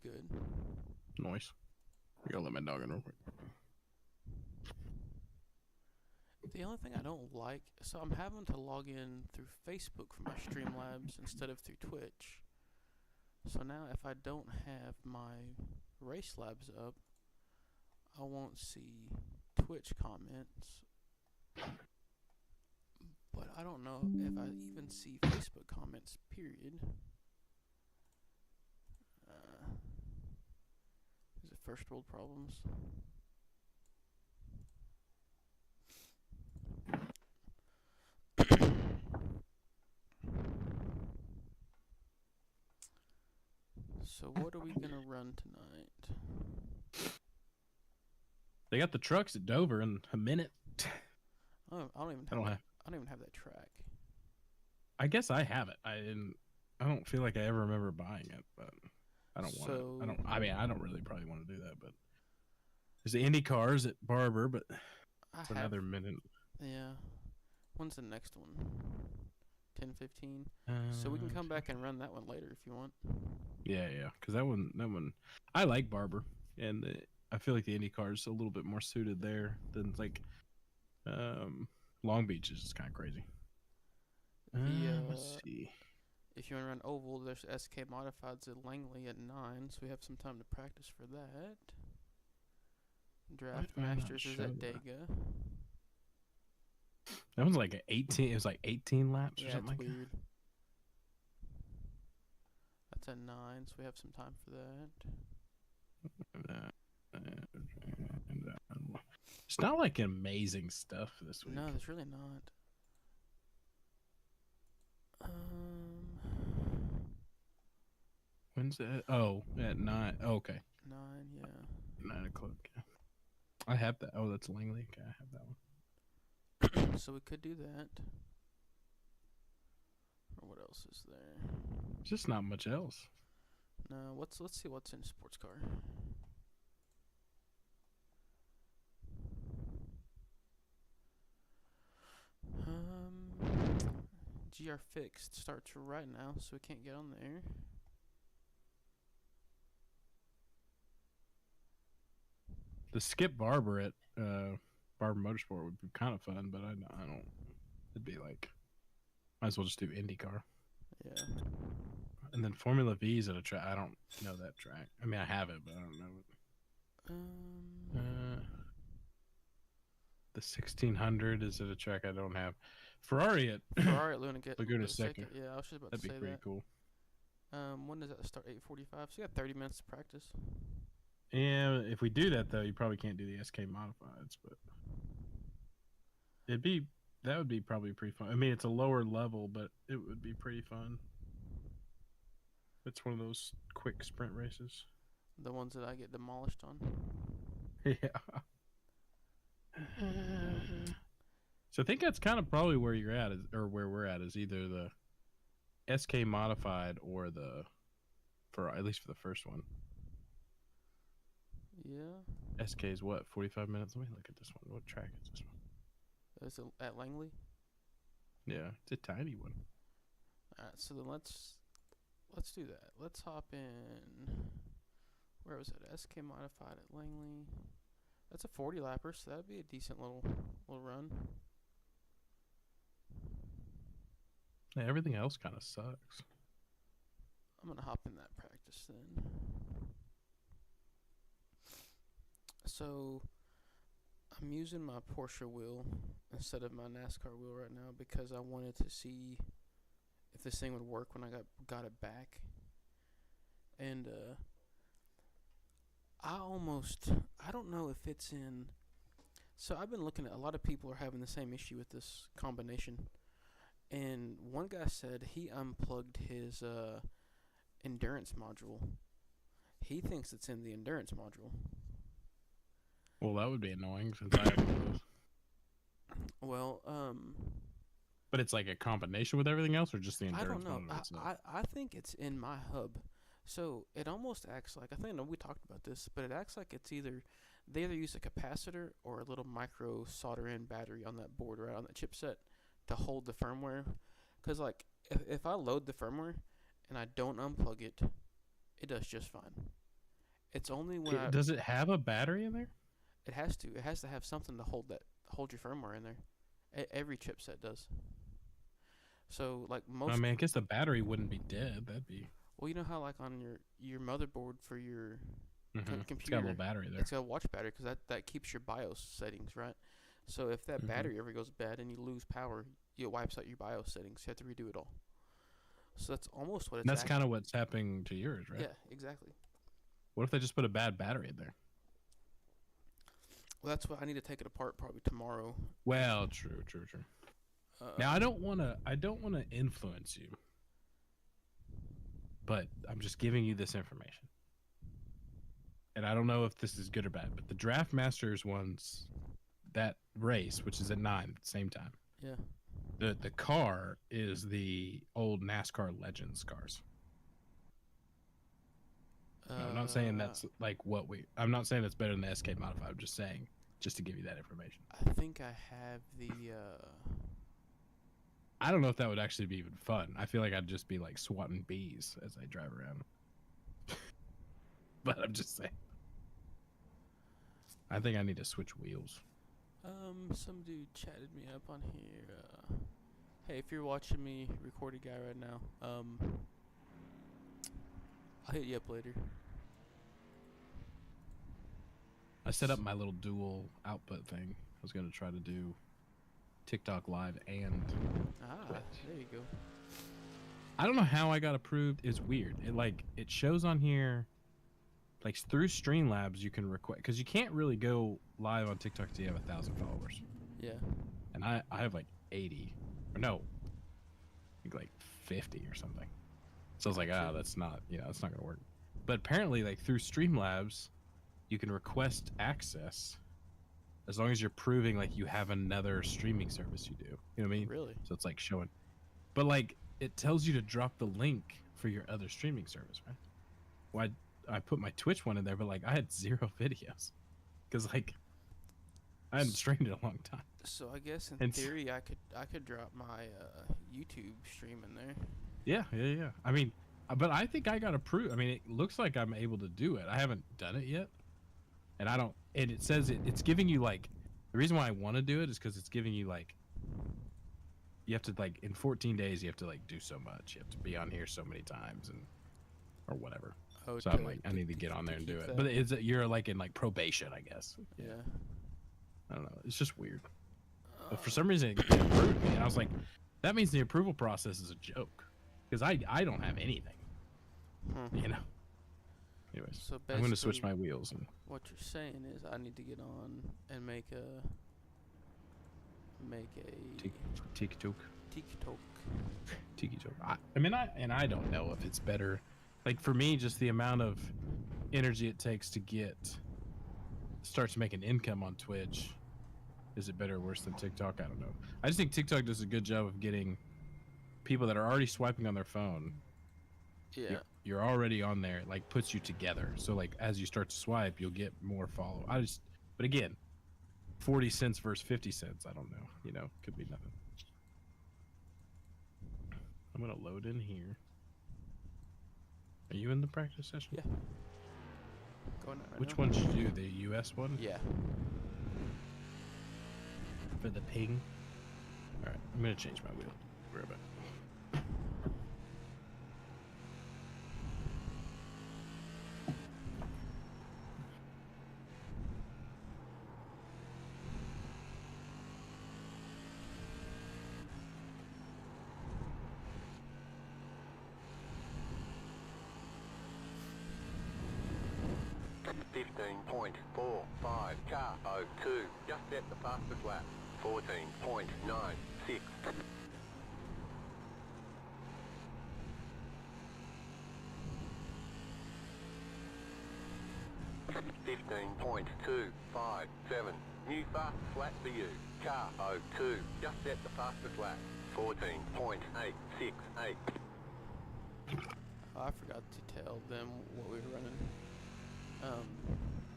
good. Noise. You gotta let my dog in real quick. The only thing I don't like, so I'm having to log in through Facebook for my Streamlabs instead of through Twitch. So now if I don't have my Race Labs up, I won't see Twitch comments. But I don't know if I even see Facebook comments, period. Is it first world problems? So what are we gonna run tonight? They got the trucks at Dover in a minute. I don't even have that track. I guess I have it. I don't feel like I ever remember buying it, but I don't want to. I don't really probably want to do that, but there's the Indy cars at Barber, but it's another minute. Yeah. When's the next one? 10:15. So we can come back and run that one later if you want. Yeah, because that one, I like Barber, and I feel like the Indy car is a little bit more suited there than like Long Beach is just kind of crazy. Let's see. If you want to run oval, there's SK Modifieds at Langley at 9, so we have some time to practice for that. Draft Masters is at Dega. That was like 18. It was like 18 laps or something like weird. That's at 9, so we have some time for that. It's not like amazing stuff this week. No, there's really not. When's that? Oh, at 9. Oh, okay. 9, yeah. 9 o'clock. Yeah. I have that. Oh, that's Langley. Okay, I have that one. So we could do that. Or what else is there? Just not much else. No, let's see what's in sports car. GR fixed starts right now, so we can't get on there. The skip Barber at Barber Motorsport would be kind of fun, but I don't. It'd be like, might as well just do IndyCar. Yeah. And then Formula V's at a track. I don't know that track. I mean, I have it, but I don't know it. The 1600 is at a track I don't have. Ferrari at Laguna Seca. Yeah, I was just about That'd to say be pretty cool. When does that start? 8:45. So you got 30 minutes to practice. Yeah, if we do that though, you probably can't do the SK modifieds, but that would be probably pretty fun. I mean, it's a lower level, but it would be pretty fun. It's one of those quick sprint races. The ones that I get demolished on. Yeah. So I think that's kind of probably where you're at, or where we're at, is either the SK modified or at least for the first one. Yeah. SK is what, 45 minutes? Let me look at this one. What track is this one? Is it at Langley? Yeah, it's a tiny one. Alright, so then let's do that. Let's hop in. Where was it? SK modified at Langley. That's a 40 lapper, so that'd be a decent little run. Yeah, everything else kind of sucks. I'm gonna hop in that practice then. So I'm using my Porsche wheel instead of my NASCAR wheel right now because I wanted to see if this thing would work when I got it back. And I don't know if it's in. So I've been looking at, a lot of people are having the same issue with this combination. And one guy said he unplugged his endurance module. He thinks it's in the endurance module. Well, that would be annoying since I have one of those. Well, but it's like a combination with everything else, or just the endurance? I don't know. I think it's in my hub. So it almost acts like, I think we talked about this, but it acts like they either use a capacitor or a little micro solder-in battery on that board, right on that chipset, to hold the firmware. Because if I load the firmware and I don't unplug it, it does just fine. It's only when Does it have a battery in there? it has to. It has to have something to hold your firmware in there. Every chipset does. So like I most, mean, I guess the battery wouldn't be dead. That'd be. well, you know how like on your motherboard for your It's computer, got a little battery there. it's got a watch battery because that keeps your BIOS settings, right? So if that battery ever goes bad and you lose power, it wipes out your BIOS settings. You have to redo it all. So that's almost what it's. And that's kind of what's happening to yours, right? Yeah, exactly. What if they just put a bad battery in there? Well, that's what I need to take it apart probably tomorrow. Well, true. Now I don't want to influence you, but I'm just giving you this information. And I don't know if this is good or bad, but the Draft Masters ones, that race, which is at 9 at the same time. Yeah. The car is the old NASCAR Legends cars. I'm not saying that's like I'm not saying it's better than the SK Modified. I'm just saying, just to give you that information. I think I have the. I don't know if that would actually be even fun. I feel like I'd just be like swatting bees as I drive around. But I'm just saying. I think I need to switch wheels. Some dude chatted me up on here. Hey, if you're watching me record a guy right now, I'll hit you up later. I set up my little dual output thing. I was going to try to do TikTok Live and Twitch. There you go. I don't know how I got approved. It's weird. It shows on here, like through Streamlabs, you can request, because you can't really go live on TikTok until you have 1,000 followers. Yeah. And I have like 80, or no, I think like 50 or something. So I was like, that's not going to work. But apparently, like through Streamlabs, you can request access as long as you're proving like you have another streaming service you do. You know what I mean? Really? So it's like showing, but like it tells you to drop the link for your other streaming service, right? Well, I put my Twitch one in there, but like I had 0 videos because like I hadn't streamed in a long time. So I guess in theory I could drop my YouTube stream in there. Yeah. I mean, but I think I got approved. I mean, it looks like I'm able to do it. I haven't done it yet, and I don't. And it says it's giving you like, the reason why I want to do it is because it's giving you like, you have to like in 14 days you have to like do so much. You have to be on here so many times or whatever. Oh, so I'm like, I need to get on there and do it. But you're like in like probation, I guess. Yeah. I don't know. It's just weird. But for some reason it approved me, and I was like, that means the approval process is a joke, because I don't have anything. You know. Anyways, so I'm going to switch my wheels. And what you're saying is I need to get on and make a TikTok. I mean, I don't know if it's better. Like for me, just the amount of energy it takes to start to make an income on Twitch. Is it better or worse than TikTok? I don't know. I just think TikTok does a good job of getting people that are already swiping on their phone. Yeah. You're already on there. It like puts you together. So like as you start to swipe, you'll get more follow. But again, 40 cents versus 50 cents. I don't know. You know, could be nothing. I'm gonna load in here. Are you in the practice session? Yeah. Going right Which now. one should you do? The US one? Yeah. For the ping? Alright, I'm gonna change my wheel. Worry about it. Car 02, just set the fastest lap. 14.96. 15.257. New fastest lap for you. Car 02, just set the fastest lap. 14.868. I forgot to tell them what we were running.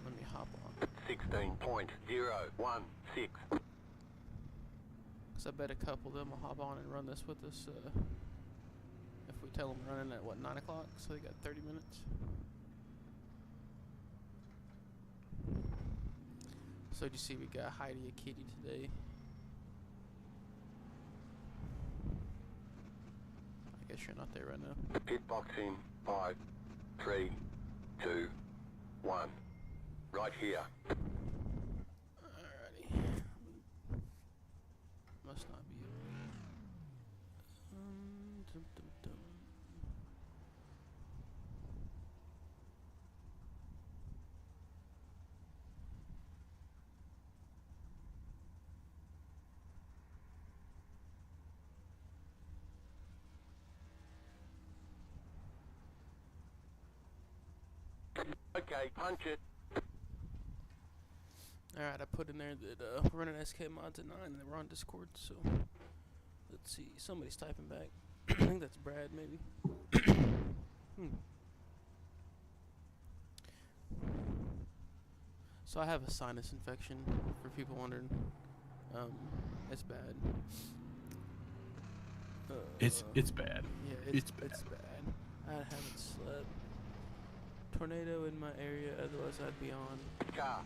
Let me hop on. 16.016. Cause I bet a couple of them will hop on and run this with us. If we tell them running at 9 o'clock, so they got 30 minutes. So did you see we got Heidi a kitty today? I guess you're not there right now. Pit box in 5, 3, 2, 1. Right here. Alrighty. Must not be it. Dum, dum, dum. Okay, punch it. Alright, I put in there that we're running SK mods at 9 and we're on Discord, so let's see. Somebody's typing back. I think that's Brad, maybe. So I have a sinus infection, for people wondering. It's bad. It's bad. Yeah, It's bad. It's bad. I haven't slept. Tornado in my area, otherwise I'd be on. Car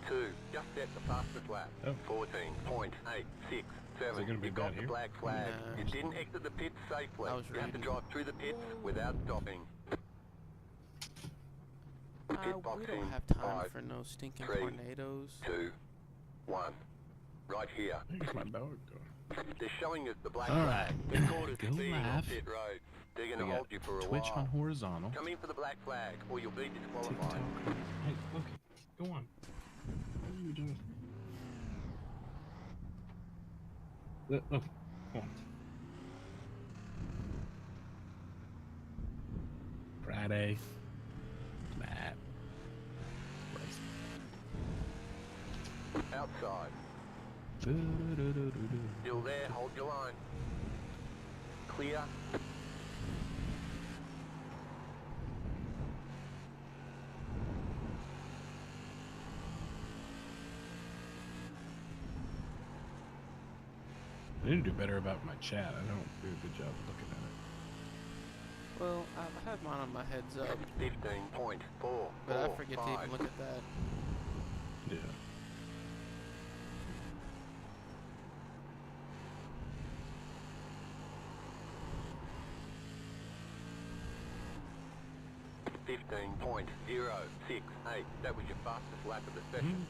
02, just at the fastest lap. Oh. 14.867. gonna be You got bad the here? black flag. Nah. You didn't exit the pits safely. I was You have to reading. drive through the pits without stopping. Pit box We don't in have time 5, for no stinking 3, tornadoes. 2, 1. Right here. Where's my dog going? They're showing us the black All flag. right. Record us Go speeding on live. pit road. They're going We to got hold you for a Twitch while. on horizontal. Come in for the black flag, or you'll be disqualified. TikTok. Hey, okay, go on. What are you doing? Oh, come on. Friday. Matt. Outside. Do-do-do-do-do. Still there, hold your line. Clear. I need to do better about my chat. I don't do a good job of looking at Well, I have mine on my heads up, 15.4. but I forget to even look at that. it. Yeah. .068. That was your fastest lap of the session.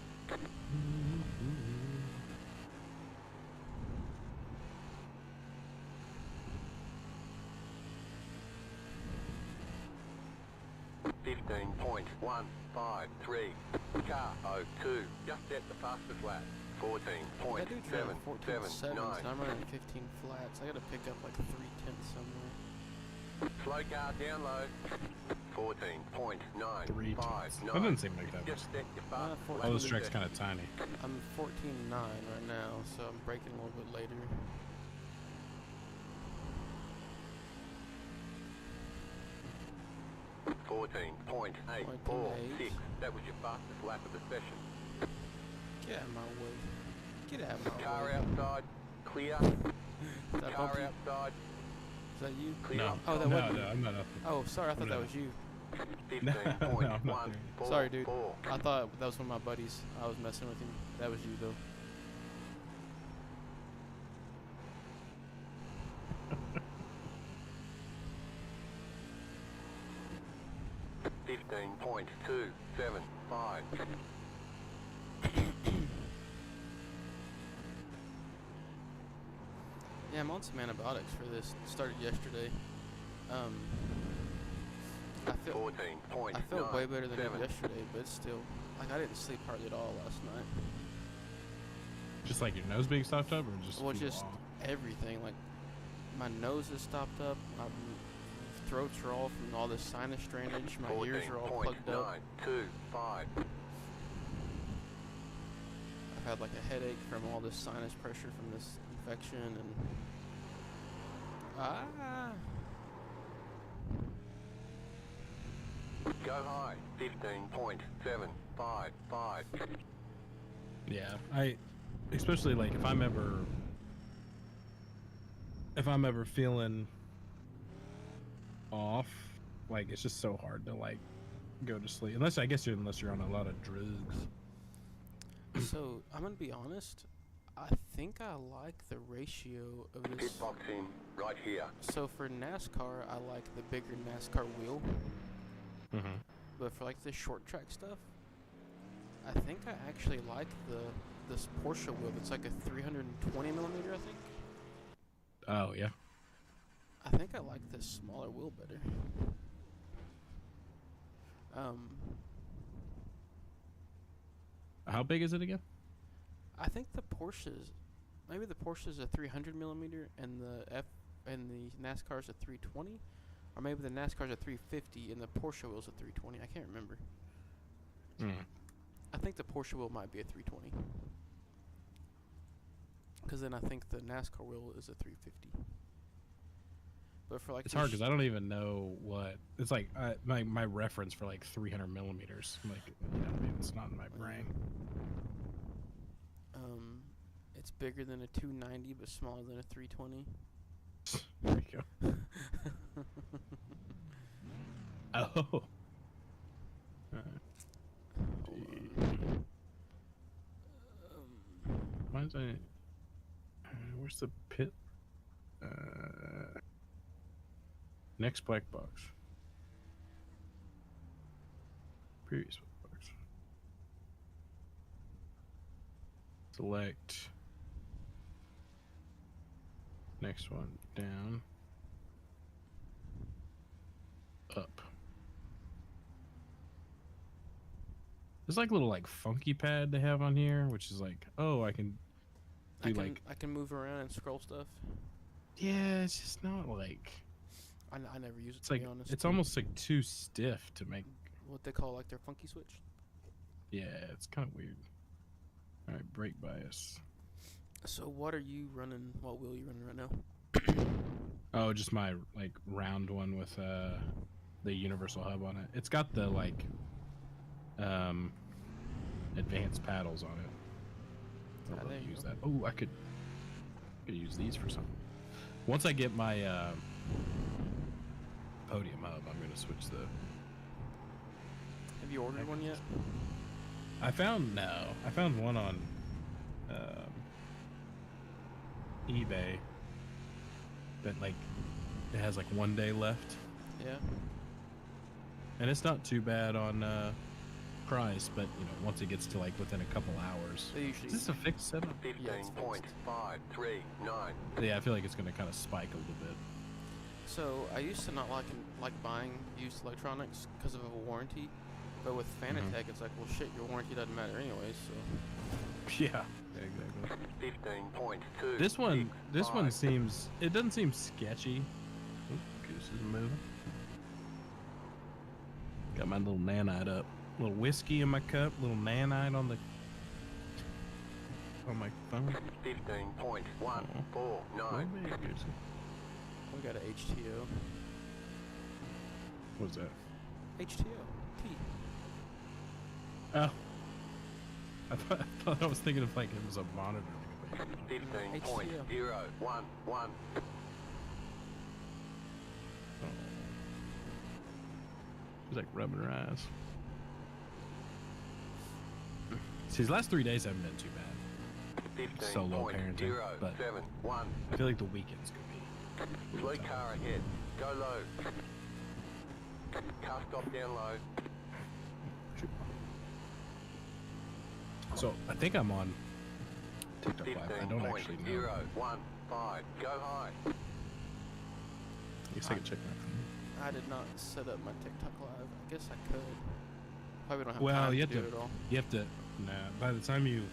.153. Car 02. Just at the fastest lap. I do drive 14 sevens, and 14.779. I'm running 15 flats. I gotta pick up like 3 tenths somewhere. Slow car down low. 14.959. 3 tenths. That doesn't seem like that much. Just at your fastest four- lap Oh, of this the track's session. kind of tiny. I'm 14.9 right now, so I'm braking a little bit later. .846. That was your fastest lap of the session. Get out of my way. Get out of my Car way. outside. Clear. Is that Car bumpy? outside. Is that you? Clear. No. Oh, that No, wasn't. no, I'm not up. Oh, sorry. I thought that No. was you. No, I'm not there. Sorry, dude. I thought that was one of my buddies. I was messing with him. That was you, though. .275. Yeah, I'm on some antibiotics for this. Started yesterday. I feel way better than I did yesterday, but it's still like I didn't sleep hardly at all last night. Just like your nose being stopped up, or just Well, feel just off? everything. Like my nose is stopped up. My throats are all from all this sinus drainage. My ears are all plugged up. 14.925. I've had like a headache from all this sinus pressure from this infection, and Go high. 15.755. Yeah, especially like if I'm ever feeling off, like it's just so hard to like go to sleep. Unless you're on a lot of drugs. So I'm gonna be honest. I think I like the ratio of this. Pitboxing right here. So for NASCAR, I like the bigger NASCAR wheel. Mm-hmm. But for like the short track stuff, I think I actually like this Porsche wheel that's like a 320 millimeter. I think. Oh yeah. I think I like this smaller wheel better. How big is it again? I think the maybe the Porsche's a 300 millimeter and the NASCAR's a 320, or maybe the NASCAR's a 350 and the Porsche wheel's a 320. I can't remember. I think the Porsche wheel might be a 320, because then I think the NASCAR wheel is a 350. But for like it's hard because I don't even know what it's like. My reference for like 300 millimeters, like it's not in my brain. It's bigger than a 290 but smaller than a 320. There you go. Oh. Mine's where's the pit? Next black box. Previous black box. Select. Next one down. Up. There's like a little like funky pad they have on here, which is like, oh, I can do I can move around and scroll stuff. Yeah, it's just not like. I never use it. It's to like be honest. it's almost like too stiff to make. What they call like their funky switch. Yeah, it's kind of weird. All right, brake bias. So what are you running? What wheel are you running right now? Oh, just my like round one with the universal hub on it. It's got the like advanced paddles on it. I'll use that. Oh, I could use these for something. Once I get my podium hub, I'm gonna switch the. Have you ordered one yet? I found one on eBay that like it has like 1 day left. Yeah. And it's not too bad on price, but you know, once it gets to like within a couple hours. Is this a fixed setup? 15.539. Yeah, I feel like it's gonna kind of spike a little bit. So I used to not like buying used electronics because of a warranty, but with Fanatec, it's like, well, shit, your warranty doesn't matter anyways. So. Yeah. Exactly. 15.2. This one seems. It doesn't seem sketchy. Oh, goose is moving. Got my little nanite up. A little whiskey in my cup. Little nanite on my phone. 15.149. We got a HTO. What's that? HTO. T. Oh. I thought I was thinking of like it was a monitor. 15.011. She's like rubbing her eyes. See, these last 3 days haven't been too bad. Solo parenting, but I feel like the weekends could be. Slow car ahead. Go low. Car stop down low. So I think I'm on TikTok Live. I don't actually know. 15.015. Go high. I guess I could check my phone. I did not set up my TikTok live. I guess I could. Probably don't have Well, time you to have do it all. You have to. Nah. By the time you,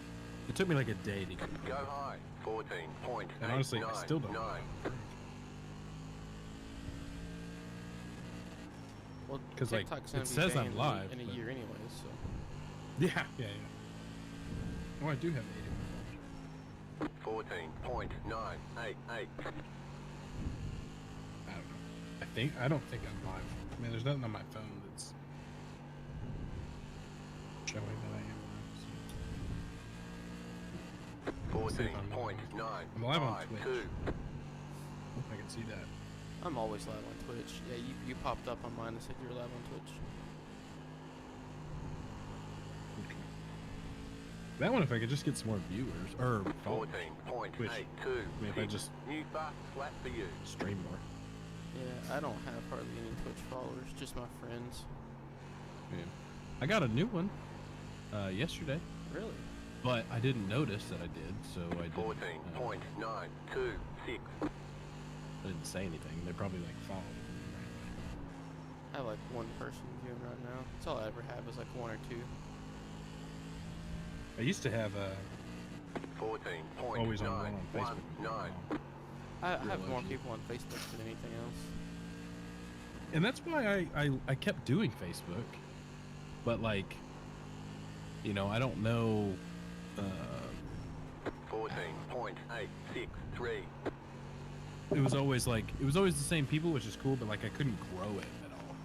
it took me like a day to get. Go high. 14.8. And honestly, I still don't know. Well, 'Cause, like, TikTok's it gonna be says I'm banned live, in a but- year anyways. So. Yeah. Oh, I do have 80. 14.988. I don't know. I don't think I'm live. I mean, there's nothing on my phone that's showing that I am live. 14.952. I'm live on Twitch. Hope I can see that. I'm always live on Twitch. Yeah, you popped up on mine and said you were live on Twitch. That one, if I could just get some more viewers or followers. 14.82. I mean, if I just New fast lap for you. stream more. Yeah, I don't have hardly any Twitch followers, just my friends. Yeah. I got a new one yesterday, Really? but I didn't notice that I did, so I didn't. 14.926. I didn't say anything. They probably like followed me. I have like one person viewing right now. That's all I ever have is like one or two. I used to have always on one on Facebook. 14.919. I have more Real people on Facebook than anything else. And that's why I kept doing Facebook, but like, you know, I don't know. 14.863. It was always the same people, which is cool, but like I couldn't grow it at all.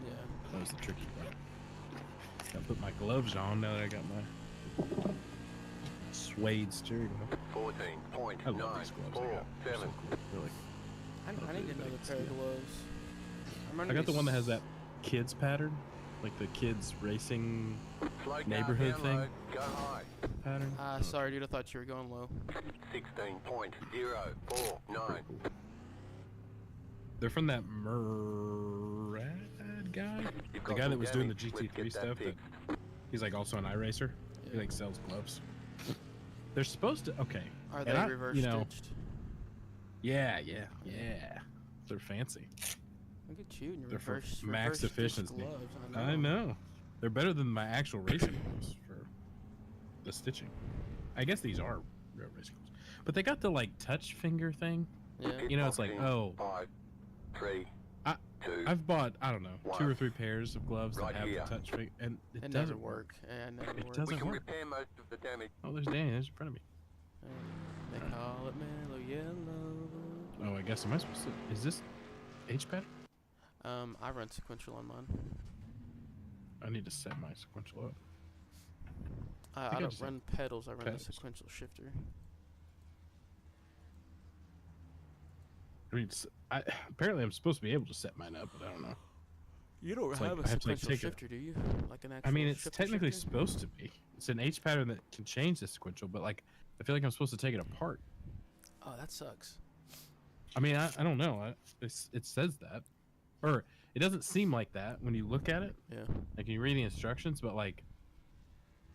Yeah. That was the tricky part. Gotta put my gloves on now that I got my suede steering wheel. 14.947. I love these gloves I got. They're so cool, really. I need another pair of gloves. I got the one that has that kids pattern, like the kids racing neighborhood thing Go high. pattern. Sorry, dude. I thought you were going low. 16.049. They're from that Murad guy, the guy that was doing the GT3 stuff. He's like also an iRacer. Yeah. He like sells gloves. They're supposed to. Okay. Are they reverse stitched? Yeah. They're fancy. Look at you and your They're for reverse max stitched efficiency. gloves. I know. They're better than my actual racing gloves for the stitching. I guess these are real racing gloves, but they got the like touch finger thing. Yeah. You know, it's like, oh, 5, 3, 2. I've bought, I don't know, 2 or 3 pairs of gloves Right that have here. the touch finger, and it It doesn't doesn't work. Yeah, it never It works. doesn't We can work. repair most of the damage. Oh, there's Danny. There's in front of me. They call it mellow yellow. Oh, I guess am I supposed to? Is this H pattern? I run sequential on mine. I need to set my sequential up. I I don't just run pedals. I run pedals. the sequential shifter. I mean, apparently I'm supposed to be able to set mine up, but I don't know. You don't It's like have I a have to, like, sequential take it- shifter, do you? Like an actual I mean, it's shifter technically shifter? supposed to be. It's an H pattern that can change the sequential, but like I feel like I'm supposed to take it apart. Oh, that sucks. I mean, I don't know. It says that, or it doesn't seem like that when you look at it. Yeah. Like you read the instructions, but like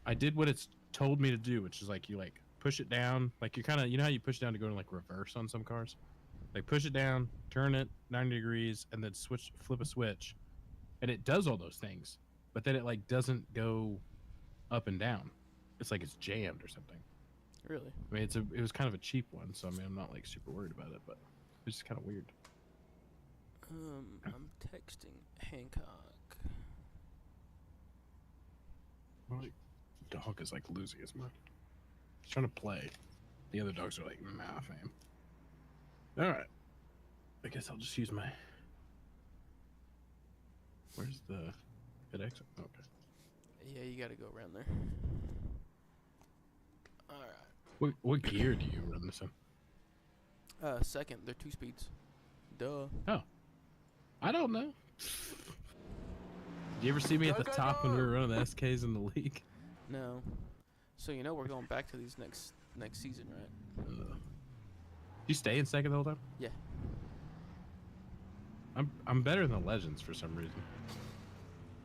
I did what it's told me to do, which is like you like push it down, like you kind of, you know how you push down to go to like reverse on some cars, like push it down, turn it 90 degrees, and then flip a switch, and it does all those things, but then it like doesn't go up and down. It's like it's jammed or something. Really? I mean, it was kind of a cheap one, so I mean, I'm not like super worried about it, but it's just kind of weird. I'm texting Hancock. My dog is like losing his mind. He's trying to play. The other dogs are like, nah, fam. All right. I guess I'll just use my. Where's the good exit? Okay. Yeah, you gotta go around there. Alright. What gear do you run this in? Second, they're 2 speeds. Duh. Oh, I don't know. Did you ever see me at the top when we were running the SKs in the league? No. So you know we're going back to these next season, right? You stay in second the whole time? Yeah. I'm better than the legends for some reason.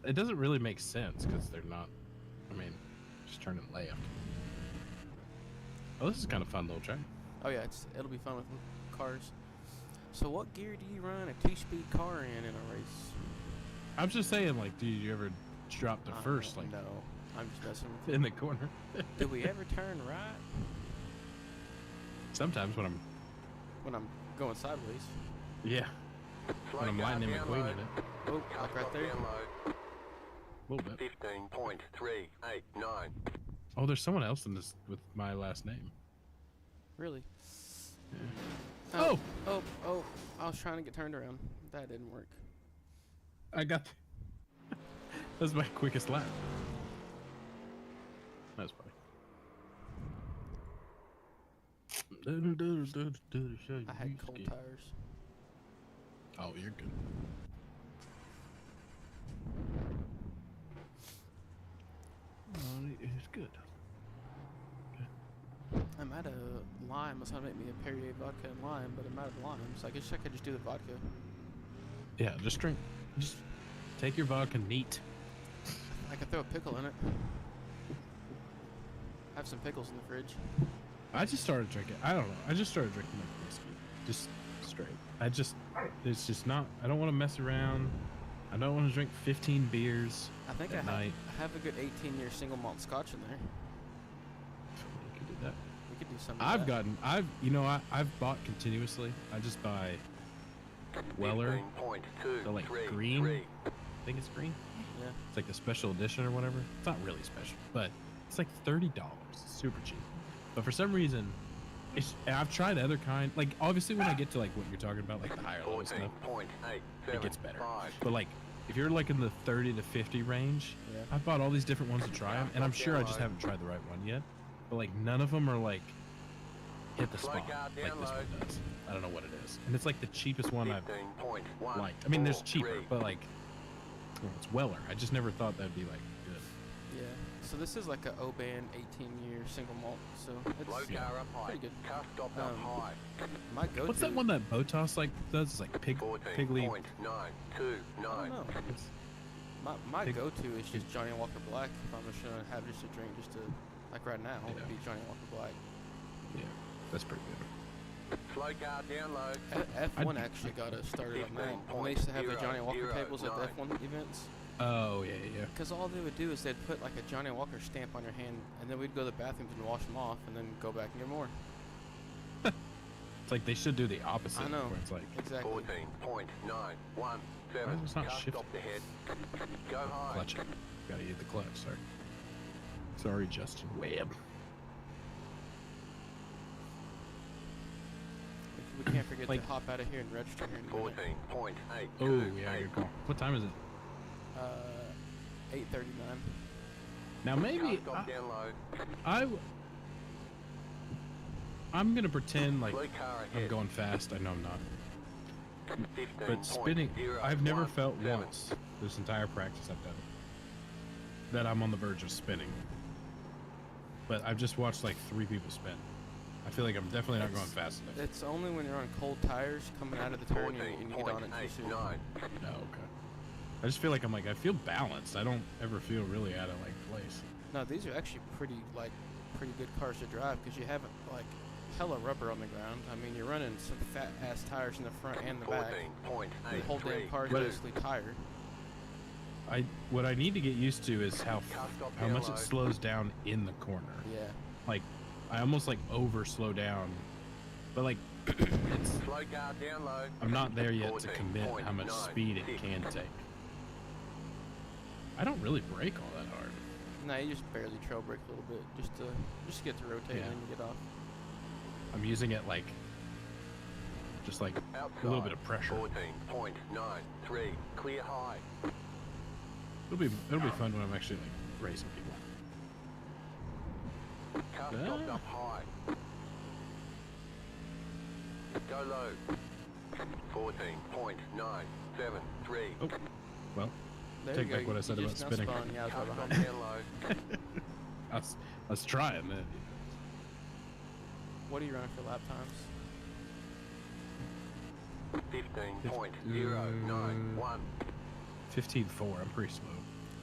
It doesn't really make sense because they're not. I mean, just turning left. Oh, this is kind of fun little track. Oh yeah, it'll be fun with cars. So what gear do you run a 2-speed car in a race? I'm just saying, like, do you ever drop the first, like, No, I'm just messing with you. in the corner? Do we ever turn right Sometimes when I'm going sideways? yeah, when I'm lightning McQueen in it, Oh, like right there. a little bit. 15.389. Oh, there's someone else in this with my last name. Really? Yeah. Oh! I was trying to get turned around. That didn't work. I got. That's my quickest lap. That's funny. I had cold tires. Oh, you're good. Molly is good. I'm out of lime. I was gonna make me a Perrier vodka and lime, but I'm out of lime, so I guess I could just do the vodka. Yeah, just take your vodka neat. I could throw a pickle in it. I have some pickles in the fridge. I just started drinking. I don't know. I just started drinking like whiskey, just straight. It's just not. I don't want to mess around. I don't want to drink 15 beers. I think at night. I have a good 18-year single malt scotch in there. You could do that. We could do something. I've bought continuously. I just buy Weller, the like green. I think it's green. Yeah. It's like the special edition or whatever. It's not really special, but it's like $30. It's super cheap. But for some reason, I've tried other kind. Like obviously, when I get to like what you're talking about, like the higher level stuff, it gets better. But like if you're like in the 30 to 50 range, Yeah. I've bought all these different ones to try them, and I'm sure I just haven't tried the right one yet. But like none of them are like hit the spot like this one does. I don't know what it is, and it's like the cheapest one I've liked. I mean, there's cheaper, but like it's Weller. I just never thought that'd be like good. Yeah. So this is like a Oban 18-year single malt. So it's pretty good. My go-to. What's that one that Botas like does? It's like Piggly. I don't know. My go-to is just Johnny Walker Black. If I'm just gonna have just a drink, just to like right now, it'd be Johnny Walker Black. Yeah, that's pretty good. Slow car down low. F1 actually got us started on that. When they used to have the Johnny Walker tables at the F1 events. Oh yeah. Because all they would do is they'd put like a Johnny Walker stamp on your hand, and then we'd go to the bathrooms and wash them off, and then go back and get more. It's like they should do the opposite. I know. Where it's like Exactly. 14.917. It's not Car shifting. stopped ahead. Go high. clutch it. Gotta hit the clutch. Sorry, Justin Webb. We can't forget Like- to hop out of here and register here in a minute. 14.8. Oh yeah, good call. What time is it? 8:39. Now maybe Stop down low. I'm gonna pretend like Slow car I'm ahead. going fast. I know I'm not. 15.017. But spinning, I've never felt once this entire practice I've done that I'm on the verge of spinning. But I've just watched like 3 people spin. I feel like I'm definitely not going fast enough. It's only when you're on cold tires coming out of the turn and you get on it too soon. 14.89. No, okay. I just feel like I feel balanced. I don't ever feel really out of like place. No, these are actually pretty good cars to drive because you have like hella rubber on the ground. I mean, you're running some fat ass tires in the front and the back. The whole damn car is basically tired. What I need to get used to is how much it slows down in the corner. Yeah. Like I almost like over slow down, but like it's Slow car down low. I'm not there yet to commit how much speed it can take. I don't really brake all that hard. No, you just barely trail brake a little bit just get to rotate and then you get off. I'm using it like just like a little bit of pressure. 14.93. Clear high. It'll be fun when I'm actually like racing people. Car stopped up high. Go low. 14.973. Oh, well, There take you go. back what I said you about just now spinning. spun, yeah, I was Car right stopped behind you. down low. I was trying that. What are you running for lap times? 15.091. 15.4. I'm pretty slow.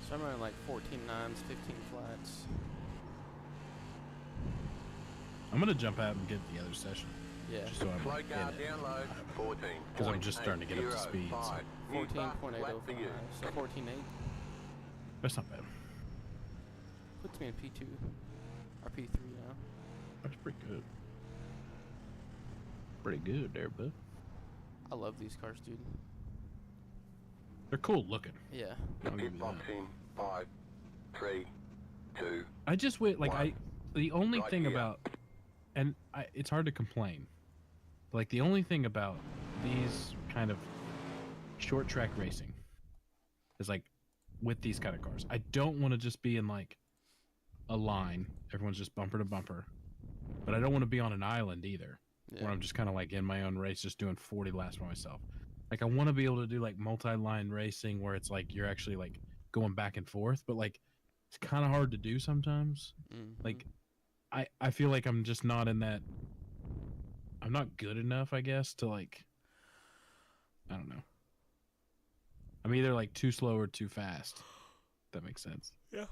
So I'm running like 14 nines, 15 flats. I'm gonna jump out and get the other session. Yeah. Just so I'm Slow like, car in it. down low. 14. Because I'm just starting to get up to speed. So 14.805. for you. So 14.8. that's not bad. Puts me in P2 or P3 now. That's pretty good. Pretty good there, bud. I love these cars, dude. They're cool looking. Yeah. I'll give you that. Hitboxing. 5, 3, 2. I just wait. Like One. the only Right thing here. about, and it's hard to complain. But like the only thing about these kind of short track racing is like with these kind of cars, I don't want to just be in like a line. Everyone's just bumper to bumper, but I don't want to be on an island either, Yeah. where I'm just kind of like in my own race, just doing 40 laps by myself. Like I want to be able to do like multi-line racing where it's like you're actually like going back and forth, but like it's kind of hard to do sometimes. Mhm. Like I feel like I'm just not in that. I'm not good enough, I guess, to like. I don't know. I'm either like too slow or too fast. If that makes sense. Yeah.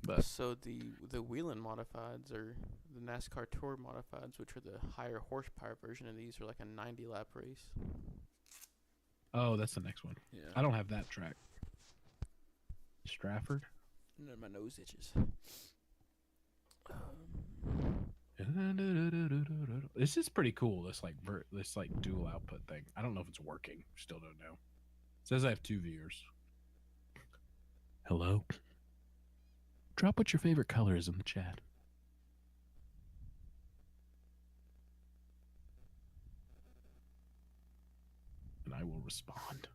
But So the Whelen modifieds or the NASCAR Tour modifieds, which are the higher horsepower version of these, are like a 90 lap race. oh, that's the next one. Yeah. I don't have that track. Stratford. No, my nose itches. This is pretty cool. This like dual output thing. I don't know if it's working. Still don't know. It says I have 2 viewers. Hello. Drop what your favorite color is in the chat. And I will respond.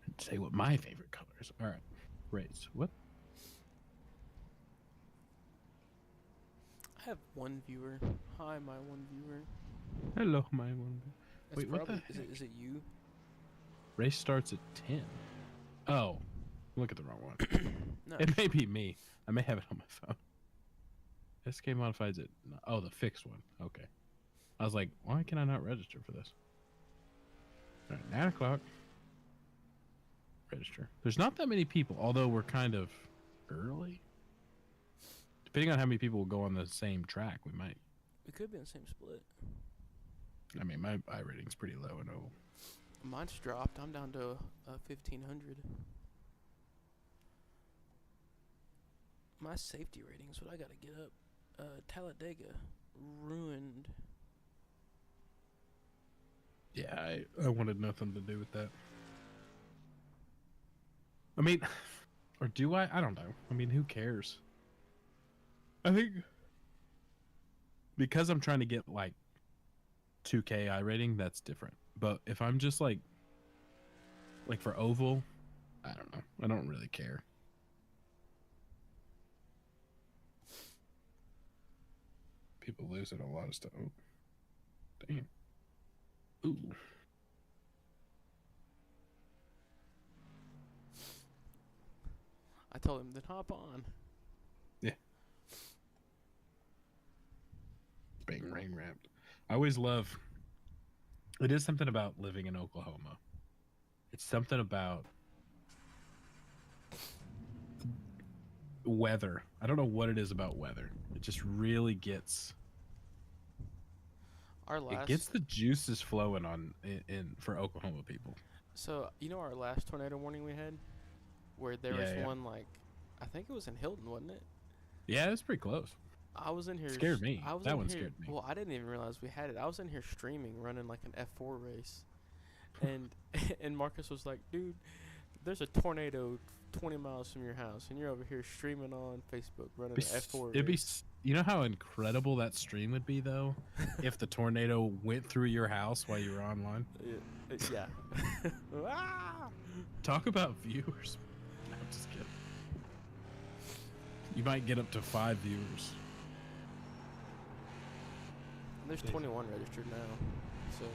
And say what my favorite color is. All right. Raise. What? I have one viewer. Hi, my one viewer. Hello, my one. Wait, what the is heck? it you? Race starts at 10. Oh, look at the wrong one. No. It may be me. I may have it on my phone. SK modifies it. Oh, the fixed one. Okay. I was like, why can I not register for this? All right, 9 o'clock. Register. There's not that many people, although we're kind of early. Depending on how many people will go on the same track, we might. We could be in the same split. I mean, my rating's pretty low and old. Mine's dropped. I'm down to 1,500. My safety ratings, what I gotta get up. Talladega ruined. Yeah, I wanted nothing to do with that. I mean, or do I? I don't know. I mean, who cares? I think because I'm trying to get like 2K iRating, that's different. But if I'm just like for oval, I don't know. I don't really care. People lose at a lot of stuff. Oh, damn. Ooh. I told him, then hop on. Yeah. Being rain wrapped. I always love. It is something about living in Oklahoma. It's something about weather. I don't know what it is about weather. It just really gets. It gets the juices flowing in for Oklahoma people. So you know our last tornado warning we had, where there was one like, I think it was in Hilton, wasn't it? Yeah, it was pretty close. I was in here. Scared me. That one scared me. Well, I didn't even realize we had it. I was in here streaming, running like an F4 race, and and Marcus was like, "Dude, there's a tornado 20 miles from your house, and you're over here streaming on Facebook, running an F4 race." You know how incredible that stream would be, though, if the tornado went through your house while you were online. Yeah. Ah! Talk about viewers. No, I'm just kidding. You might get up to 5 viewers. And there's 21 registered now, so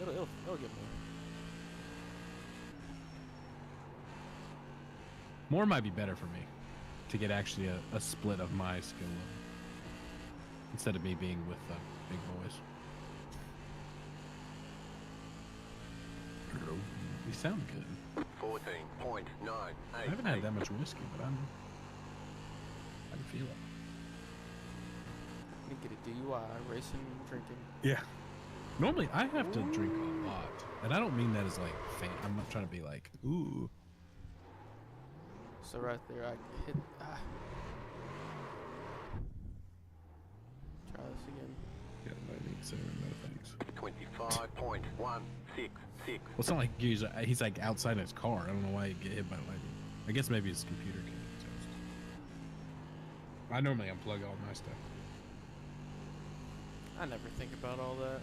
it'll get more. More might be better for me to get actually a split of my skill level instead of me being with the big boys. They sound good. 14.98. I haven't had that much whiskey, but I can feel it. You get a DUI, racing, drinking. Yeah. Normally, I have to drink a lot, and I don't mean that as like I'm not trying to be like, ooh. So right there, I hit. Try this again. Yeah, lightning center things. 25.166. Well, it's not like he's like outside his car. I don't know why he'd get hit by lightning. I guess maybe his computer can test. I normally unplug all my stuff. I never think about all that.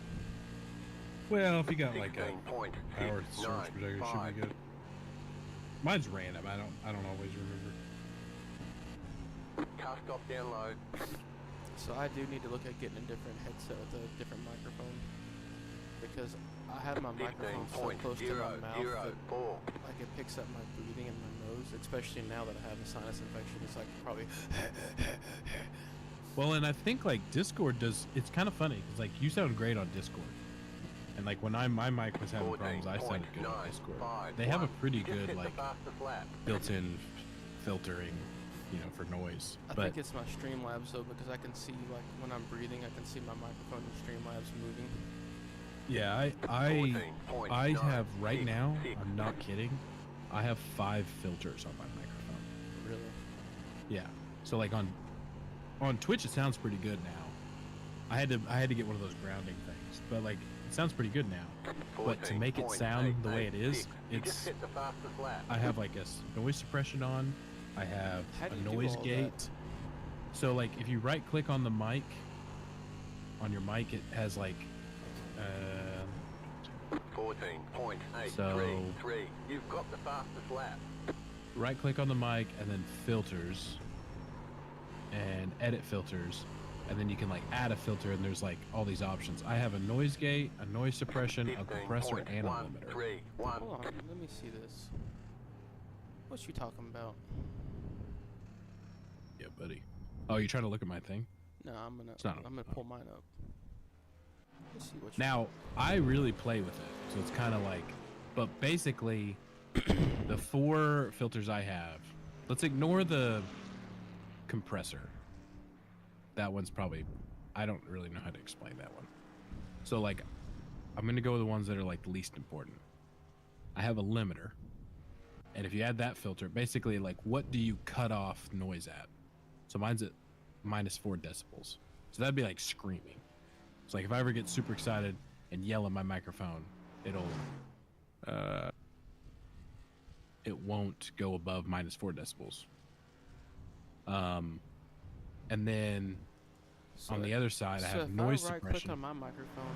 Well, if you got like a power surge protector, it should be good. Mine's random. I don't always remember. Car stop down low. So I do need to look at getting a different headset with a different microphone. because I have my microphone so close to my mouth that like it picks up my breathing in my nose, especially now that I have a sinus infection. It's like probably. Well, and I think like Discord does. It's kind of funny because like you sound great on Discord, and like when my mic was having problems, I sounded good on Discord. They have a pretty good like built-in filtering, you know, for noise. I think it's my Streamlabs though, because I can see like when I'm breathing, I can see my microphone in Streamlabs moving. Yeah, I have right now. I'm not kidding. I have 5 filters on my microphone. Really? Yeah. So like on Twitch, it sounds pretty good now. I had to get one of those grounding things, but like it sounds pretty good now. But to make it sound the way it is, I have like a noise suppression on. I have a noise gate. So like if you right click on the mic, on your mic, it has like 14.833. You've got the fastest lap. Right click on the mic and then filters and edit filters, and then you can like add a filter, and there's like all these options. I have a noise gate, a noise suppression, a compressor, and a limiter. Hold on, let me see this. What you talking about? Yeah, buddy. Oh, you're trying to look at my thing? No, I'm gonna pull mine up. Let's see what now, I really play with it, so it's kind of like, but basically, the 4 filters I have, let's ignore the compressor. That one's probably, I don't really know how to explain that one. So like, I'm going to go with the ones that are like the least important. I have a limiter, and if you add that filter, basically like what do you cut off noise at? So mine's at -4 decibels. So that'd be like screaming. So like if I ever get super excited and yell at my microphone, it won't go above -4 decibels. And then on the other side, I have noise suppression. If I right click on my microphone,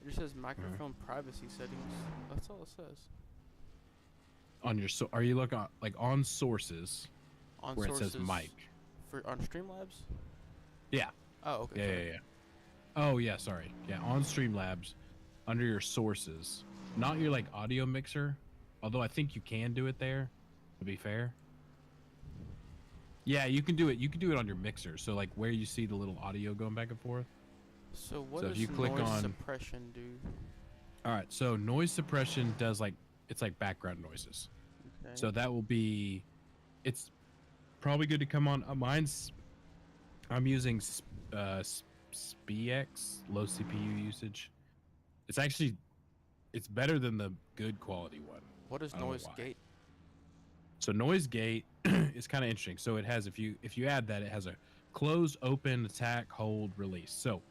it just says microphone privacy settings. That's all it says. On your are you looking like on sources? On where sources it says mic. On Streamlabs? Yeah. Oh, okay. Yeah. Oh yeah, sorry. Yeah, on Streamlabs, under your sources, not your like audio mixer, although I think you can do it there, to be fair. Yeah, you can do it. You can do it on your mixer. So like where you see the little audio going back and forth. So what does noise suppression do? All right. So noise suppression does like, it's like background noises. Okay. So that will be, it's probably good to come on. I'm using SPX, low CPU usage. It's better than the good quality one. What is noise gate? So noise gate is kind of interesting. So it has, if you add that, it has a close, open, attack, hold, release. So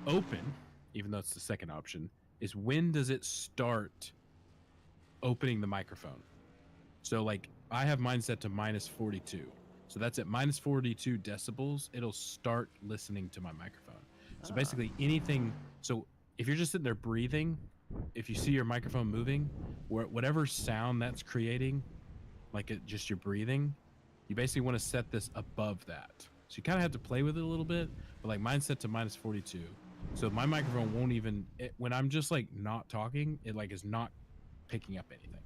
open, even though it's the second option, is when does it start opening the microphone. So like I have mine set to -42. So that's at -42 decibels. It'll start listening to my microphone. So basically anything. So if you're just sitting there breathing, if you see your microphone moving, whatever sound that's creating, like just your breathing, you basically want to set this above that. So you kind of have to play with it a little bit, but like mine's set to -42. So my microphone won't even, when I'm just like not talking, it like is not picking up anything.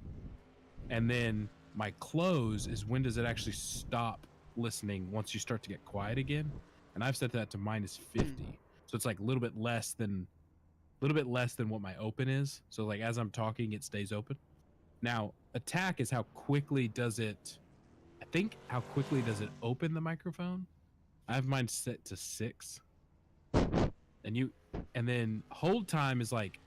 And then my close is when does it actually stop listening once you start to get quiet again. And I've set that to -50. So it's like a little bit less than what my open is. So like as I'm talking, it stays open. Now, attack is how quickly does it open the microphone. I have mine set to 6. And then hold time is like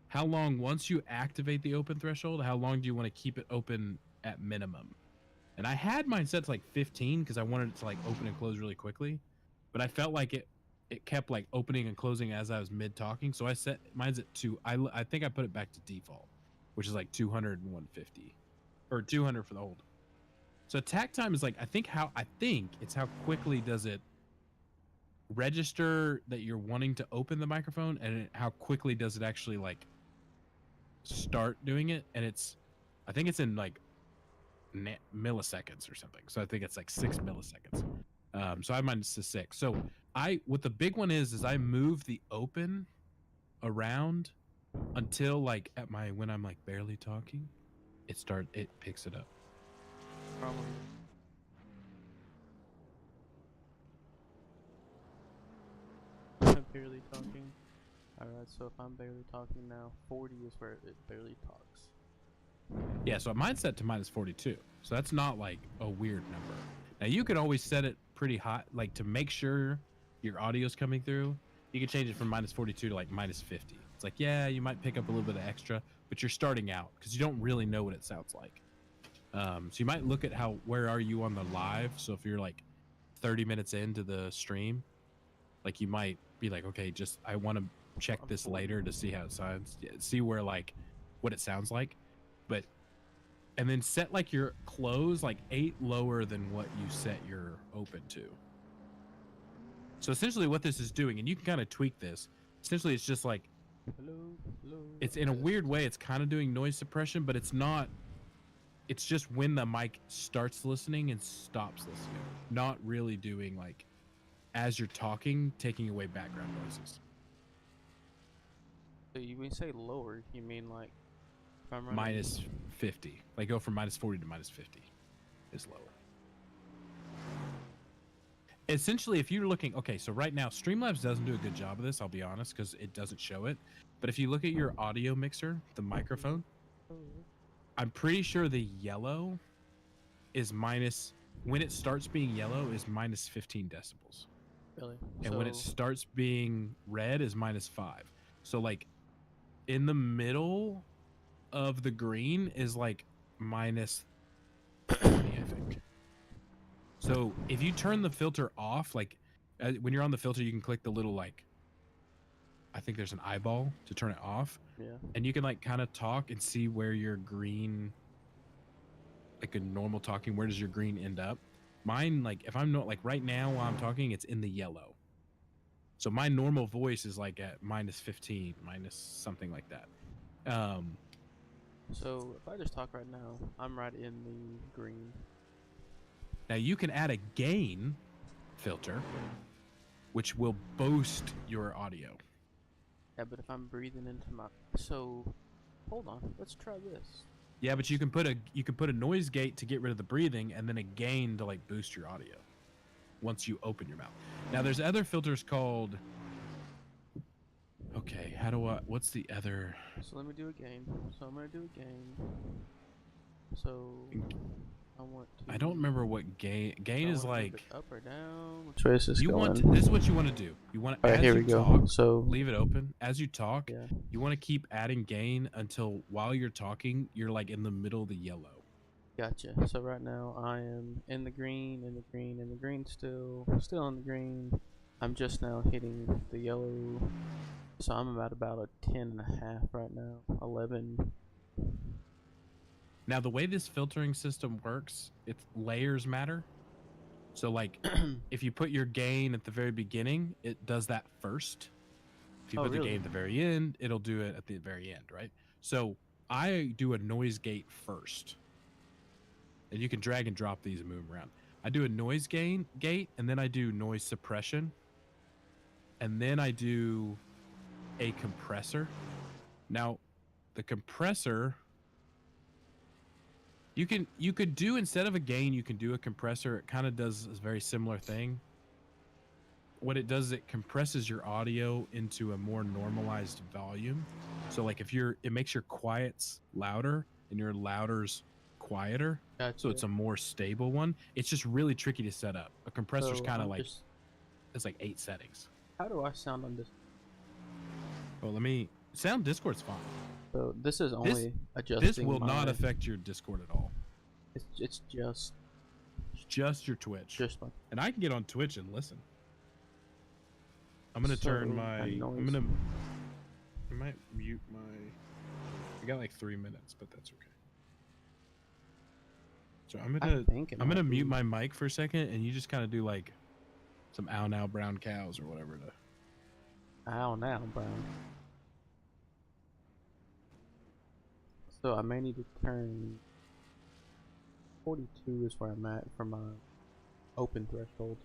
how long, once you activate the open threshold, how long do you want to keep it open at minimum? And I had mine set to like 15 because I wanted it to like open and close really quickly, but I felt like it kept like opening and closing as I was mid talking. So I set mine's at 2. I think I put it back to default, which is like 200 and 150 or 200 for the hold. So attack time is like, I think it's how quickly does it register that you're wanting to open the microphone, and how quickly does it actually like start doing it. And I think it's in like milliseconds or something. So I think it's like 6 milliseconds. So I have mine to 6. So what the big one is I move the open around until like when I'm like barely talking, it picks it up. Probably. I'm barely talking. Alright, so if I'm barely talking now, 40 is where it barely talks. Yeah, so mine's set to -42. So that's not like a weird number. Now you could always set it pretty high, like to make sure your audio's coming through. You can change it from -42 to like -50. It's like, yeah, you might pick up a little bit of extra, but you're starting out because you don't really know what it sounds like. So you might look at where are you on the live. So if you're like 30 minutes into the stream, like you might be like, okay, I want to check this later to see how it sounds, see where like what it sounds like, and then set like your close like 8 lower than what you set your open to. So essentially what this is doing, and you can kind of tweak this, essentially it's just like, it's in a weird way, it's kind of doing noise suppression, but it's not. It's just when the mic starts listening and stops listening, not really doing like as you're talking, taking away background noises. So when you say lower, you mean like if I'm running -50, like go from -40 to -50 is lower. Essentially, if you're looking, okay, so right now Streamlabs doesn't do a good job of this, I'll be honest, because it doesn't show it. But if you look at your audio mixer, the microphone, I'm pretty sure the yellow is when it starts being yellow is -15 decibels. Really? And when it starts being red is -5. So like in the middle of the green is like -20, I think. So if you turn the filter off, like when you're on the filter, you can click the little like, I think there's an eyeball to turn it off. Yeah. And you can like kind of talk and see where your green, like a normal talking, where does your green end up? Mine, like if I'm not like right now while I'm talking, it's in the yellow. So my normal voice is like at -15, minus something like that. So if I just talk right now, I'm right in the green. Now you can add a gain filter, which will boost your audio. Yeah, but if I'm breathing into my... So, hold on. Let's try this. Yeah, but you can put a noise gate to get rid of the breathing, and then a gain to like boost your audio once you open your mouth. Now there's other filters called... Okay, what's the other... So let me do a gain. So I'm going to do a gain. So... I don't remember what gain is like. Up or down? Which way is this going? This is what you want to do. You want to, as you talk, so leave it open. As you talk, you want to keep adding gain until while you're talking, you're like in the middle of the yellow. Gotcha. So right now I am in the green, in the green, in the green, still in the green. I'm just now hitting the yellow. So I'm about a 10.5 right now. 11. Now, the way this filtering system works, it's layers matter. So, like, if you put your gain at the very beginning, it does that first. If you put the gain at the very end, it'll do it at the very end, right? So, I do a noise gate first. And you can drag and drop these and move them around. I do a noise gate, and then I do noise suppression. And then I do a compressor. Now, the compressor... You could do, instead of a gain, you can do a compressor. It kind of does a very similar thing. What it does is it compresses your audio into a more normalized volume. So like it makes your quiets louder and your louder's quieter. Gotcha. So it's a more stable one. It's just really tricky to set up. A compressor's kind of like, it's like 8 settings. How do I sound on this? Well, sound Discord's fine. So this is only adjusting. This will not affect your Discord at all. It's just your Twitch. And I can get on Twitch and listen. I'm gonna turn my. I might mute my. I got like 3 minutes, but that's okay. So I'm gonna mute my mic for a second, and you just kind of do like some ow now brown cows or whatever to. Ow now brown. So I may need to turn 42 is where I'm at for my open threshold.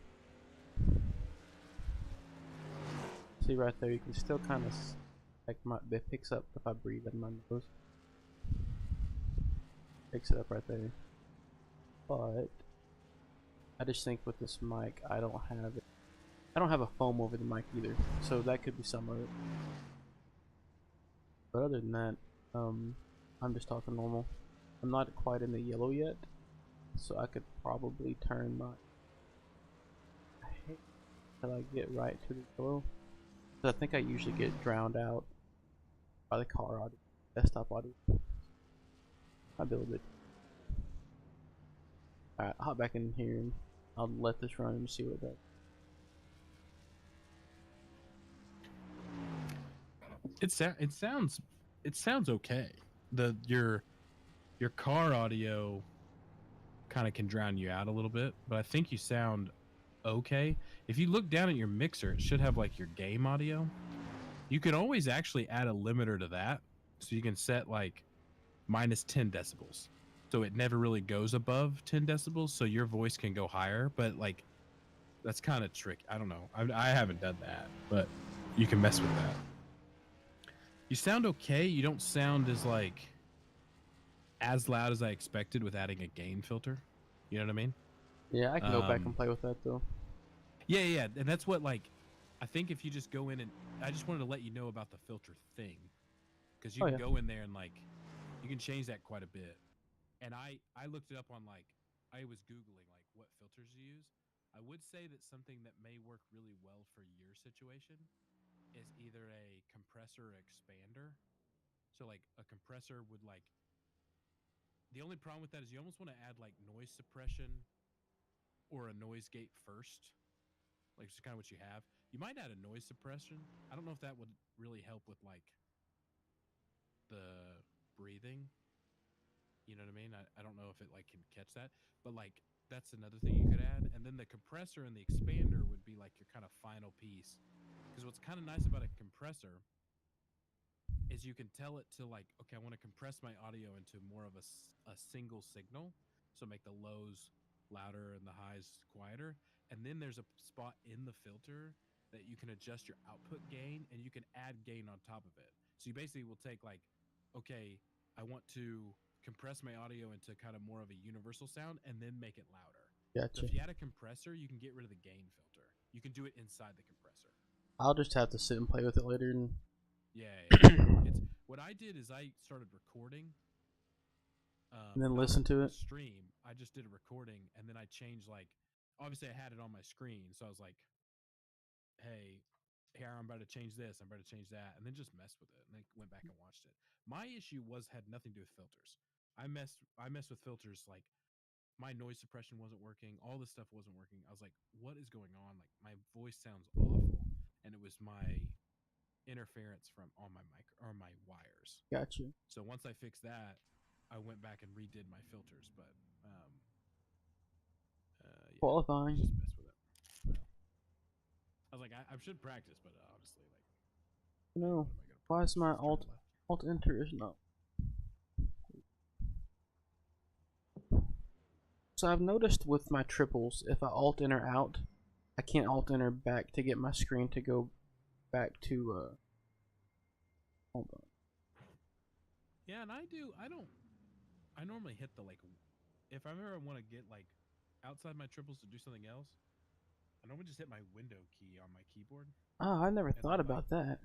See right there, you can still kind of Like it picks up if I breathe in my nose. Picks it up right there. But I just think with this mic, I don't have a foam over the mic either, so that could be some of it. But other than that, I'm just talking normal. I'm not quite in the yellow yet, so I could probably turn my till I get right to the yellow. But I think I usually get drowned out by the car audio, desktop audio. Might be a little bit. Alright, I'll hop back in here and I'll let this run and see what it does. It sounds okay. Your car audio kind of can drown you out a little bit, but I think you sound okay. If you look down at your mixer, it should have like your game audio. You can always actually add a limiter to that, so you can set like minus 10 decibels, so it never really goes above 10 decibels, so your voice can go higher. But like, that's kind of tricky. I don't know. I haven't done that, but you can mess with that. You sound okay. You don't sound as loud as I expected with adding a gain filter. You know what I mean? Yeah, I can go back and play with that though. Yeah, and that's what, like, I think if you just go in and I just wanted to let you know about the filter thing, because you can go in there and like you can change that quite a bit. And I looked it up on, like, I was Googling like what filters to use. I would say that something that may work really well for your situation is either a compressor or expander. So like a compressor would, like, the only problem with that is you almost want to add like noise suppression or a noise gate first. Like, it's kind of what you have. You might add a noise suppression. I don't know if that would really help with like the breathing. You know what I mean? I don't know if it like can catch that, but like that's another thing you could add. And then the compressor and the expander would be like your kind of final piece. Because what's kind of nice about a compressor is you can tell it to, like, okay, I want to compress my audio into more of a single signal, so make the lows louder and the highs quieter. And then there's a spot in the filter that you can adjust your output gain, and you can add gain on top of it. So you basically will take, like, okay, I want to compress my audio into kind of more of a universal sound and then make it louder. Gotcha. So if you add a compressor, you can get rid of the gain filter. You can do it inside the compressor. I'll just have to sit and play with it later. And yeah. It's what I did is I started recording, and then listen to it. Stream. I just did a recording, and then I changed, like, obviously I had it on my screen, so I was like, hey, here, I'm about to change this, I'm about to change that, and then just messed with it, and then went back and watched it. My issue had nothing to do with filters. I messed with filters, like, my noise suppression wasn't working, all this stuff wasn't working. I was like, what is going on? Like, my voice sounds awful, and it was my interference from on my mic or my wires. Gotcha. So once I fixed that, I went back and redid my filters, but yeah, qualifying. Just mess with it. Well, I was like, I should practice, but honestly, like, no. Why is my alt enter is not? So I've noticed with my triples, if I alt enter out, I can't alt enter back to get my screen to go back to hold on. Yeah, and I normally hit the, like, if I ever want to get, like, outside my triples to do something else, I normally just hit my window key on my keyboard. Oh, I never thought about that.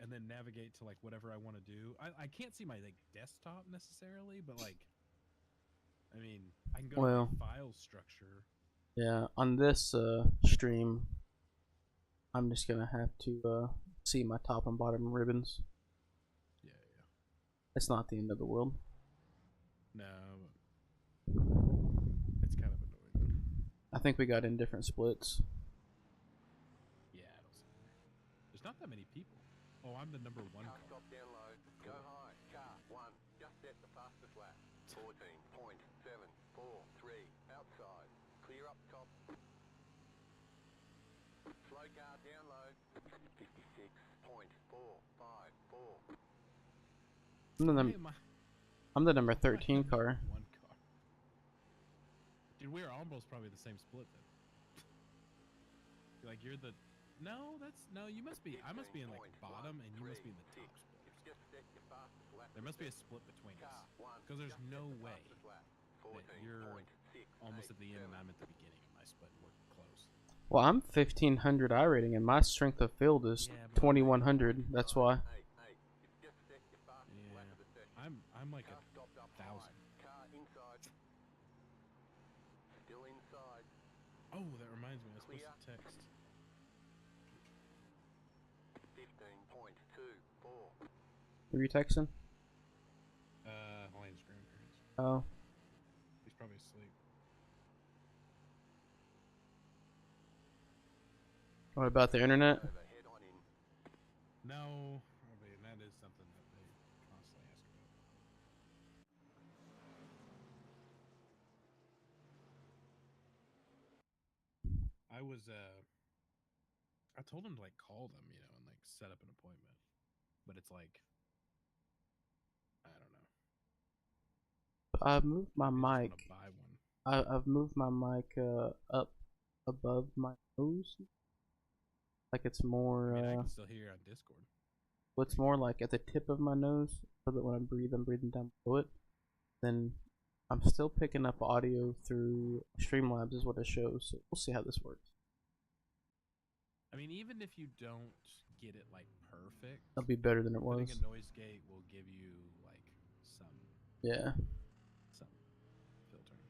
And then navigate to, like, whatever I want to do. I can't see my, like, desktop necessarily, but, like, I mean, I can go to my file structure. Yeah, on this stream, I'm just gonna have to see my top and bottom ribbons. Yeah. It's not the end of the world. No, it's kind of annoying. I think we got in different splits. Yeah, I don't see there. There's not that many people. Oh, I'm the number 1 car. Stop down low. Go high. Car 1. Just set the fastest lap. 14.743. Outside. Clear up top. Slow car down low. 56.454. I'm the number 13 car. 1 car. Dude, we're almost probably the same split then. Like, you're No, you must be. I must be in like bottom, and you must be in the top split. There must be a split between us, because there's no way that you're almost at the end and I'm at the beginning of my split. And we're close. Well, I'm 1500 iRating, and my strength of field is 2100. That's why. Yeah, I'm like 1,000. Oh, that reminds me. I was supposed to text. 15.24. Who are you texting? Elaine's grandparents. Oh. He's probably asleep. What about the internet? No, I mean that is something that they constantly ask about. I told him to like call them, and like set up an appointment, but it's like, I don't know. I've moved my I just mic. wanna buy one. I've moved my mic up above my nose. Like it's more. I can still hear you on Discord. Well, it's more like at the tip of my nose, so that when I breathe, I'm breathing down below it. Then I'm still picking up audio through Streamlabs, is what it shows. So we'll see how this works. I mean, even if you don't get it like perfect, It'll be better than it was. putting a noise gate will give you like some Yeah. filtering.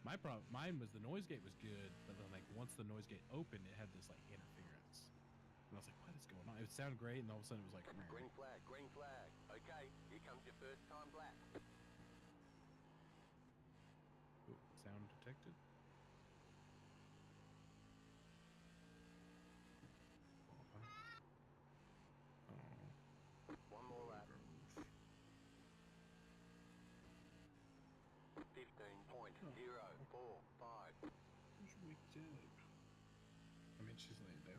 Mine was the noise gate was good, but then like once the noise gate opened, it had this like interference, and I was like, "What is going on?" It would sound great, and all of a sudden it was like, Green flag, green flag. Okay, here comes your first time black. Ooh, sound detected. One more lap. 15.045. I mean, she's laying down.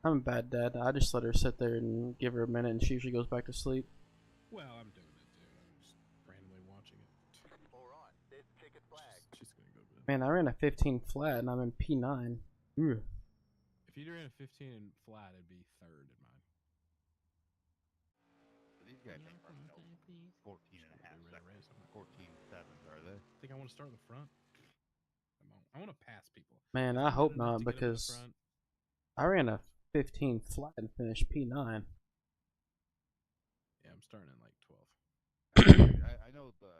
I'm a bad dad. I just let her sit there and give her a minute, and she usually goes back to sleep. Well, I'm doing it too. I'm just randomly watching it. All right, let's check a flag. She's gonna go to bed. Man, I ran a 15 flat, and I'm in P9. Ooh. If you ran a 15 flat, it'd be third in mine. These guys ain't running no 14 and a half seconds. 14.7s, are they? I think I want to start in the front. I want to pass people. Man, I hope not, because I ran a 15 flat and finished P9. Yeah, I'm starting in like 12. I know the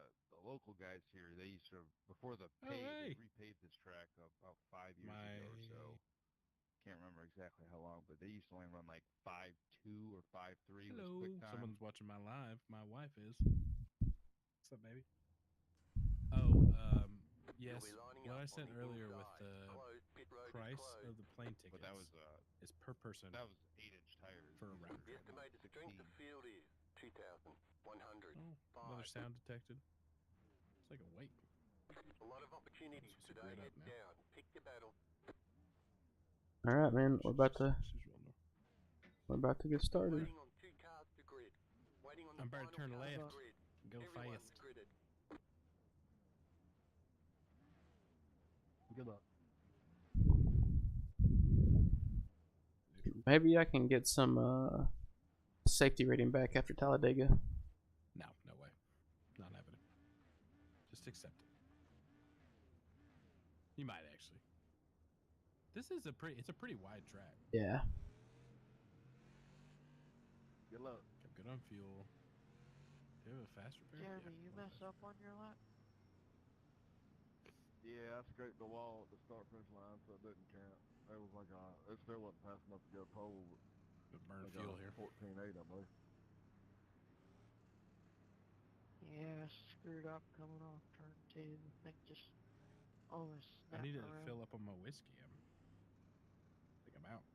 local guys here, they used to, before the they repaved this track about 5 years ago or so. Can't remember exactly how long, but they used to only run like 5.2 or 5.3 was quick time. Someone's watching my live. My wife is. What's up, baby? Oh, yes. What I sent earlier with the price of the plane tickets, but that was is per person. That was 8-inch tires for a round The trip. estimated strength of field is 2,100. Another sound detected. It's like a weight. A lot of opportunities today. Head down. Pick your battle. All right, man. We're about to get started. Waiting on 2 cars to grid. Waiting on the I'm about to turn final car left. to grid. Go Everyone's fast. gridded. good luck. Maybe I can get some safety rating back after Talladega. No way. Not happening. Just accept it. You might actually. This is it's a pretty wide track. Yeah. Good luck. I'm good on fuel. Do you have a fast repair? Jeremy, you mess up on your lap? Yeah, I scraped the wall at the start finish line, so it didn't count. It was like it still wasn't fast enough to go pole. But burn Like fuel here. 14.8, I believe. Yeah, screwed up coming off turn 2. The thing just almost I snapped need to around. fill up on my whiskey. I think I'm out.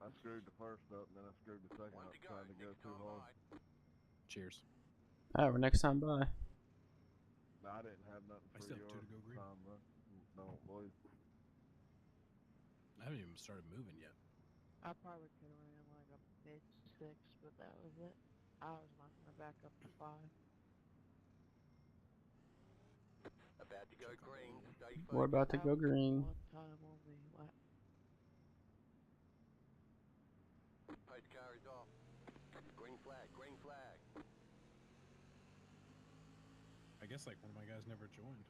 I screwed the first up, and then I screwed the second up, trying to go too hard. Cheers. All right, we're next time by. No, I didn't have nothing for I still your have 2 to go green. time, bro. No, boys. I haven't even started moving yet. I probably could have ran like a mid-6, but that was it. I was not going to back up to 5. About to go green. Stay We're about to go green. One time only lap. guess like one of my guys never joined.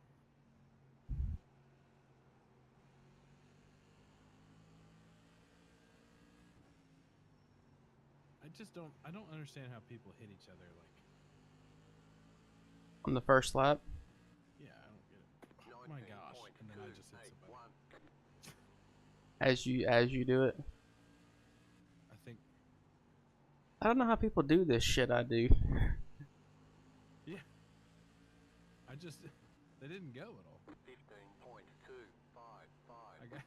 I don't understand how people hit each other like on the first lap. Yeah, I don't get it. Oh my gosh! And then I just hit somebody. As you do it. I think. I don't know how people do this shit I do. Yeah. They didn't go at all. 15.255.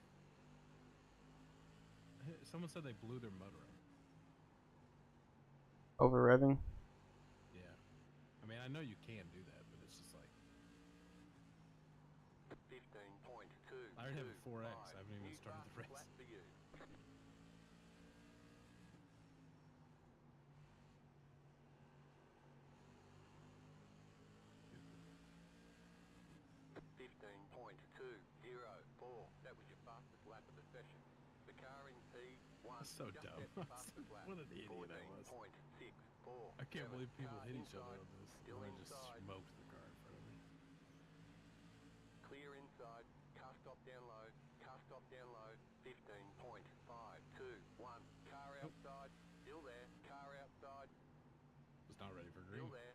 Someone said they blew their motor up. Over revving. Yeah. I mean, I know you can do that, but it's just like 15.2. I already have a 4X. I haven't even started the race. Flat for you. 15.204. That was your fastest lap of the session. The car in P1. That's so just dumb. set the fastest lap. What an idiot I was. 14.64. I can't believe people Car hit each other inside, on this. still And I just inside. smoked the car in front of me. Clear inside. Car stop down low. Car stop down low. 15.521. Car outside. Still there. Car outside. Was not ready for Still green. there.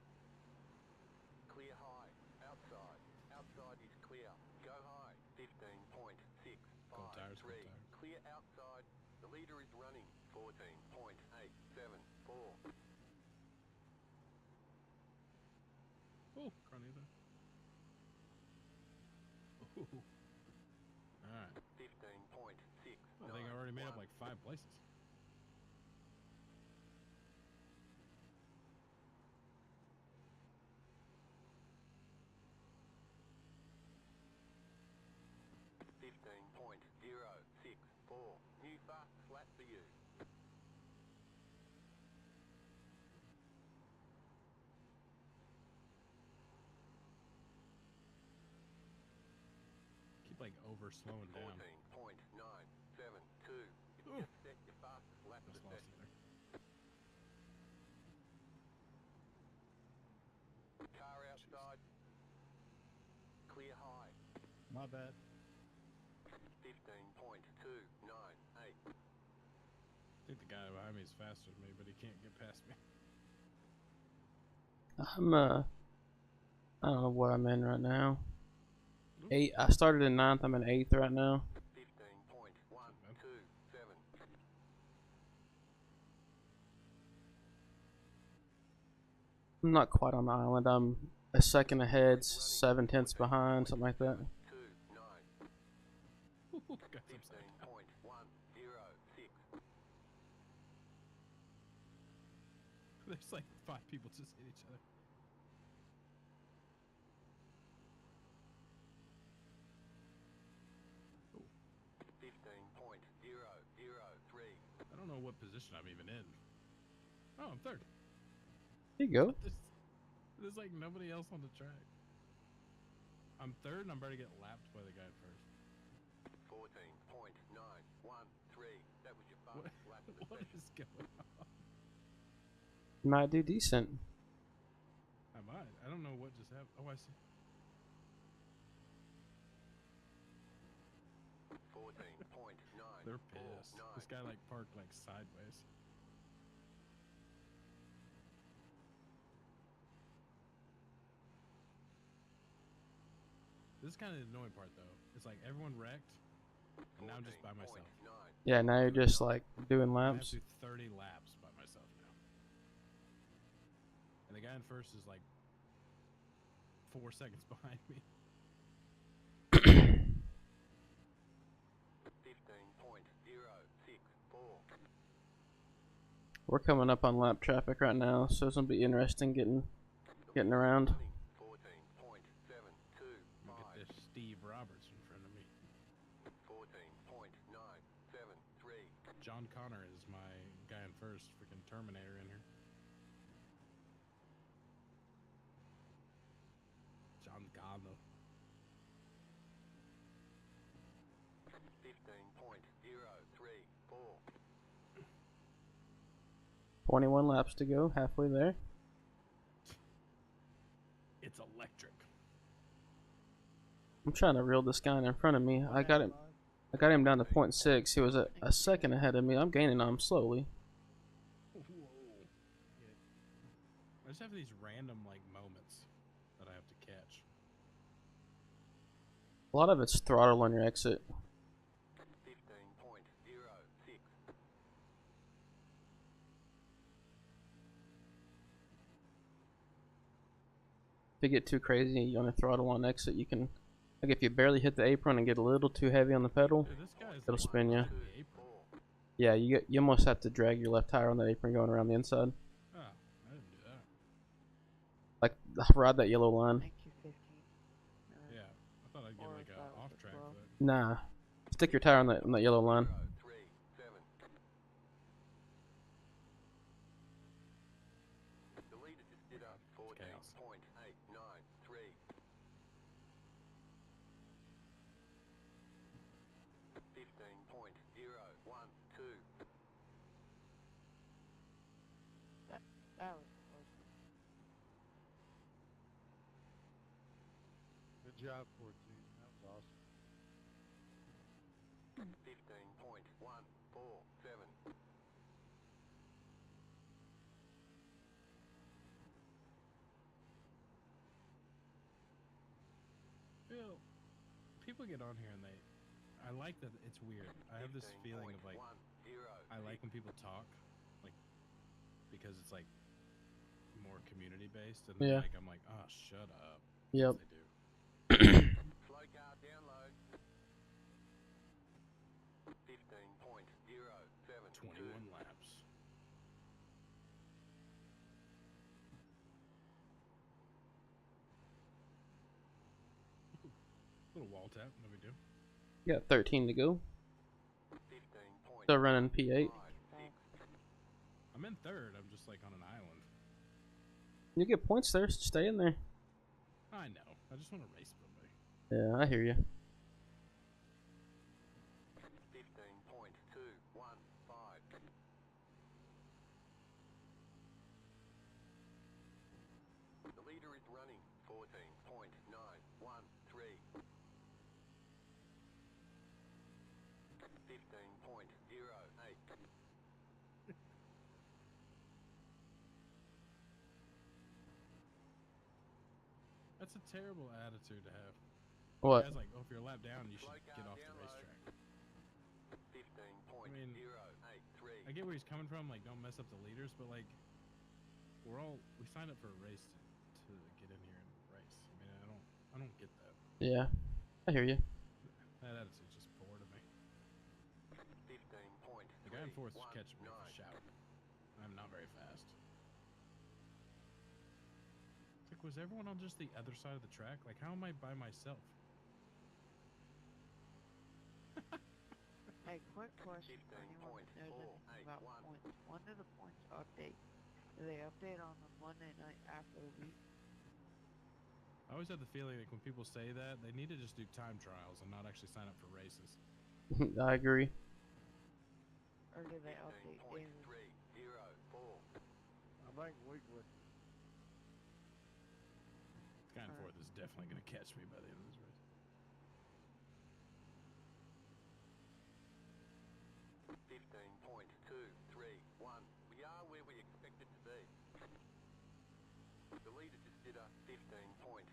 Clear high. Outside. Outside is clear. Go high. 15.653. Cold tires, cold tires. Clear outside. The leader is running. 14.874. Oh, Carnita. Ooh. Alright. 15.6. I think I already made up like 5 places. New fast flat for you. Keep like over slowing down. 14.972. You've Ooh. just set your fastest lap of Just the lost session. it there. Car outside. Clear high. My bad. 15.298. I think the guy behind me is faster than me, but he can't get past me. I don't know what I'm in right now. 8. I started in 9th. I'm in 8th right now. 15.127. I'm not quite on the island. I'm a second ahead, 7/10 behind, something like that. 29. Guy's upside down. 15.106. There's like 5 people just hit each other. Oh. 15.003. I don't know what position I'm even in. Oh, I'm 3rd. There you go. There's like nobody else on the track. I'm 3rd and I'm about to get lapped by the guy at 1st. 14.913. That was your fastest lap of the What session. is going on? You might do decent. I might. I don't know what just happened. Oh, I see. 14.9. They're pissed. This guy like parked like sideways. This is kind of the annoying part though. It's like everyone wrecked, and now I'm just by myself. Yeah, now you're just like doing I have laps. to do 30 laps by myself now. And the guy in 1st is like 4 seconds behind me. 15.064. We're coming up on lap traffic right now, so it's gonna be interesting getting around. 14.725. Look at this Steve Roberts in front of me. 14.973. John Connor is my guy in 1st. Freaking Terminator in here. John Connor. 15.034. 21 laps to go, halfway there. It's electric. I'm trying to reel this guy in front of me. I got him down to 0.6. He was a second ahead of me. I'm gaining on him slowly. Whoa. Yeah. I just have these random like moments that I have to catch. A lot of it's throttle on your exit. 15.06. If you get too crazy on a throttle on exit, you can, like if you barely hit the apron and get a little too heavy on the pedal, Dude, this guy's it'll like spin you. on the apron. Yeah, you almost have to drag your left tire on that apron going around the inside. Oh, I didn't do that. Like ride that yellow line. Thank you, 15. Yeah, I thought I'd get Or like if that a was off a track 12. for that. Nah, stick your tire on that yellow line. 037. The leader just did a Chaos. 14.893. 15.012. That was close. Good job, 14. That was awesome. 15.147. Phil, people get on here and I like that it's weird. I have this feeling of like, I like when people talk, like, because it's like more community based, and then Yeah. like I'm like, oh, shut up. Yep. They do. Slow car download. 15.072. 21 laps. Little wall tap, no big deal. You got 13 to go. 15.56. Still running P8. I'm in third. I'm just like on an island. You get points there. Stay in there. I know. I just want to race somebody. Yeah, I hear you. 15.215. The leader is running 14.913. 15.08. That's a terrible attitude to have. What? Guys like, oh, if you're a lap down, you should get off the racetrack. 15.083. I get where he's coming from, like, don't mess up the leaders, but like, we signed up for a race to get in here and race. I mean, I don't get that. Yeah, I hear you. That attitude's just poor to me. 15.319. The guy in fourth is catching me with a shout. I'm not very fast. It's like, was everyone on just the other side of the track? Like, how am I by myself? Hey, quick question for anyone that knows anything about 15.481. points. When do the points update? Do they update on the Monday night after the week? I always have the feeling like when people say that, they need to just do time trials and not actually sign up for races. I agree. Or do they update daily? 15.304. I think weekly. This guy in fourth is definitely going to catch me by the end of this race. 15.231. We are where we expected to be. The leader just did a 15.018.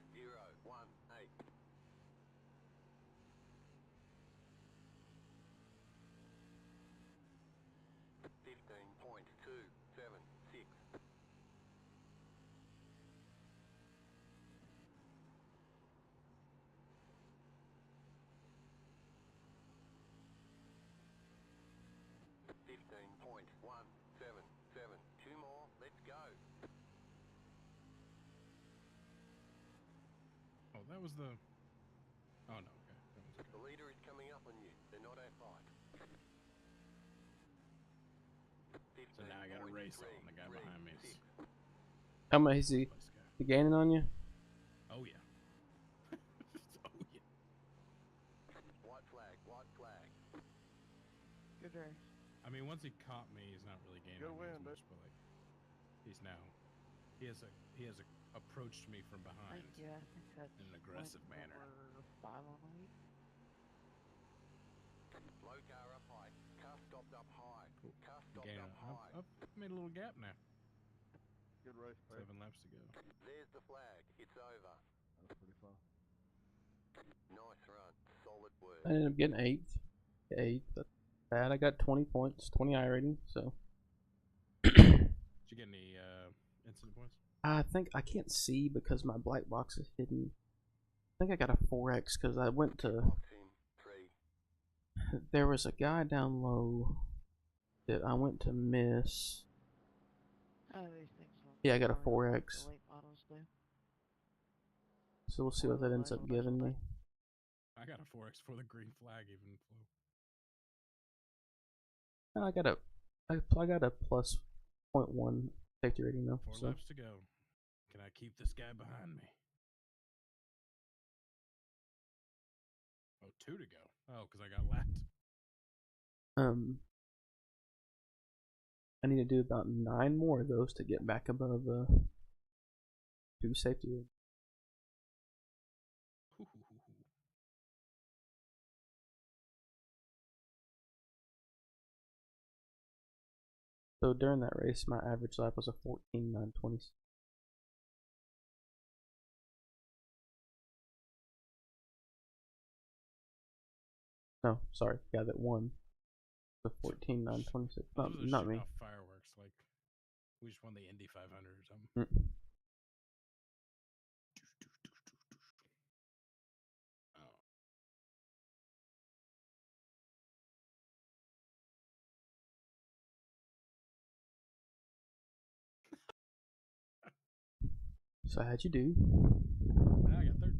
15.276. 15.177. 2 more. Let's go. Oh, that was the... Oh, no, okay. That was okay. The leader is coming up on you. They're not at fight. So now I got a race on the guy behind me. How much is he Place guy. gaining on you? Oh, yeah. Oh, yeah. White flag, white flag. Good race. I mean, once he caught me, he's not really gaining Good on me as win, much, but like, he's now... He has a approached me from behind Yeah, I think that's in an aggressive manner. Number 5 on the week. Low car up high. Car stopped up high. Cool. Car stopped up high. I've made a little gap now. Good race, Pete. 7 laps to go. There's the flag. It's over. That's pretty fun. Nice run. Solid work. I ended up getting 8th. 8th. That's bad. I got 20 points, 20 iRating, so. Did you get any incident points? I think I can't see because my black box is hidden. I think I got a 4x because I went to. Box in 3. There was a guy down low that I went to miss. Oh, these things will Yeah, I got a power like 4x. the late models do. So we'll see what that ends up giving me. I got a 4x for the green flag even flew. I got a plus 0.1 safety rating though. 4 laps to go. Can I keep this guy behind me? Oh, 2 to go. Oh, because I got lapped. I need to do about 9 more of those to get back above 2 safety rating. So during that race, my average lap was a 14.920. No, sorry, yeah, that won. The 14.926. Not me. Fireworks, like we just won the Indy 500 or something. Oh. So how'd you do? I got 3rd.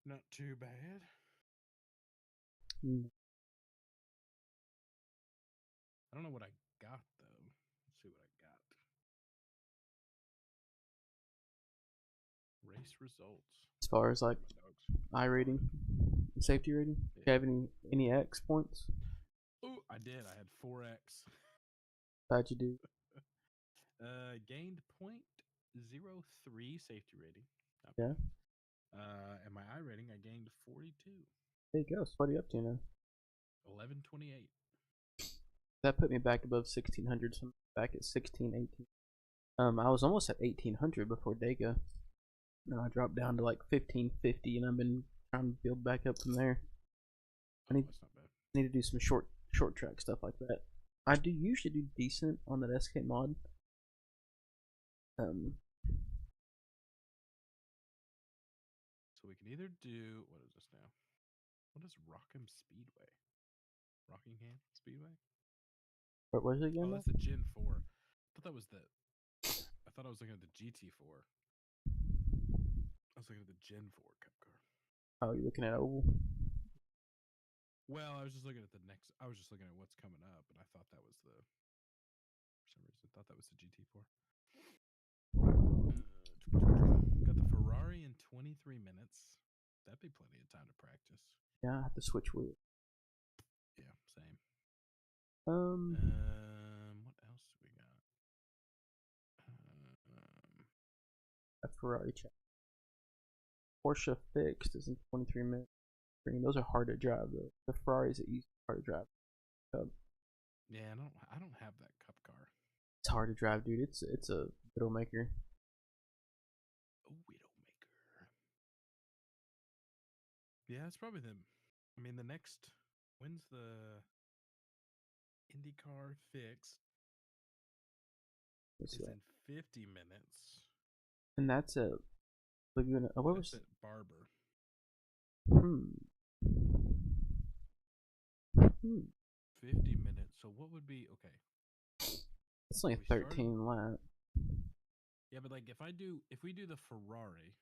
Not too bad. I don't know what I got though. Let's see what I got. Race results. As far as like iRating, safety rating, do you have any X points? Oh, I did. I had 4x. How'd you do? Gained 0.03 safety rating. Yeah. And my iRating, I gained 42. There you go. So what are you up to now? 1128. That put me back above 1600. So I'm back at 1618. I was almost at 1800 before Dega. No, I dropped down to like 1550, and I've been trying to build back up from there. That's not bad. I need to do some short track stuff like that. I do usually do decent on that SK mod. So we can either do, what is this now? What is Rockham Speedway? Rockingham Speedway? What was it again? Oh, that's the Gen 4. I thought I was looking at the GT4. I was looking at the Gen 4 Cup car. Oh, you're looking at Oval? Well, I was just looking at what's coming up, and I thought that was for some reason, I thought that was the GT4. Got the Ferrari in 23 minutes. That'd be plenty of time to practice. Yeah, I have to switch wheels. Yeah, same. What else do we got? A Ferrari check. Porsche fixed is in 23 minutes. Those are hard to drive though. The Ferraris are easy, hard to drive. Yeah, I don't have that cup car. It's hard to drive, dude. It's a widowmaker. A widowmaker. Yeah, it's probably the next. When's the IndyCar fixed? It's in 50 minutes. And that's a Laguna. Oh, what was it? Barber. 50 minutes. So what would be okay? It's only 13 lap. Yeah, but like if we do the Ferrari,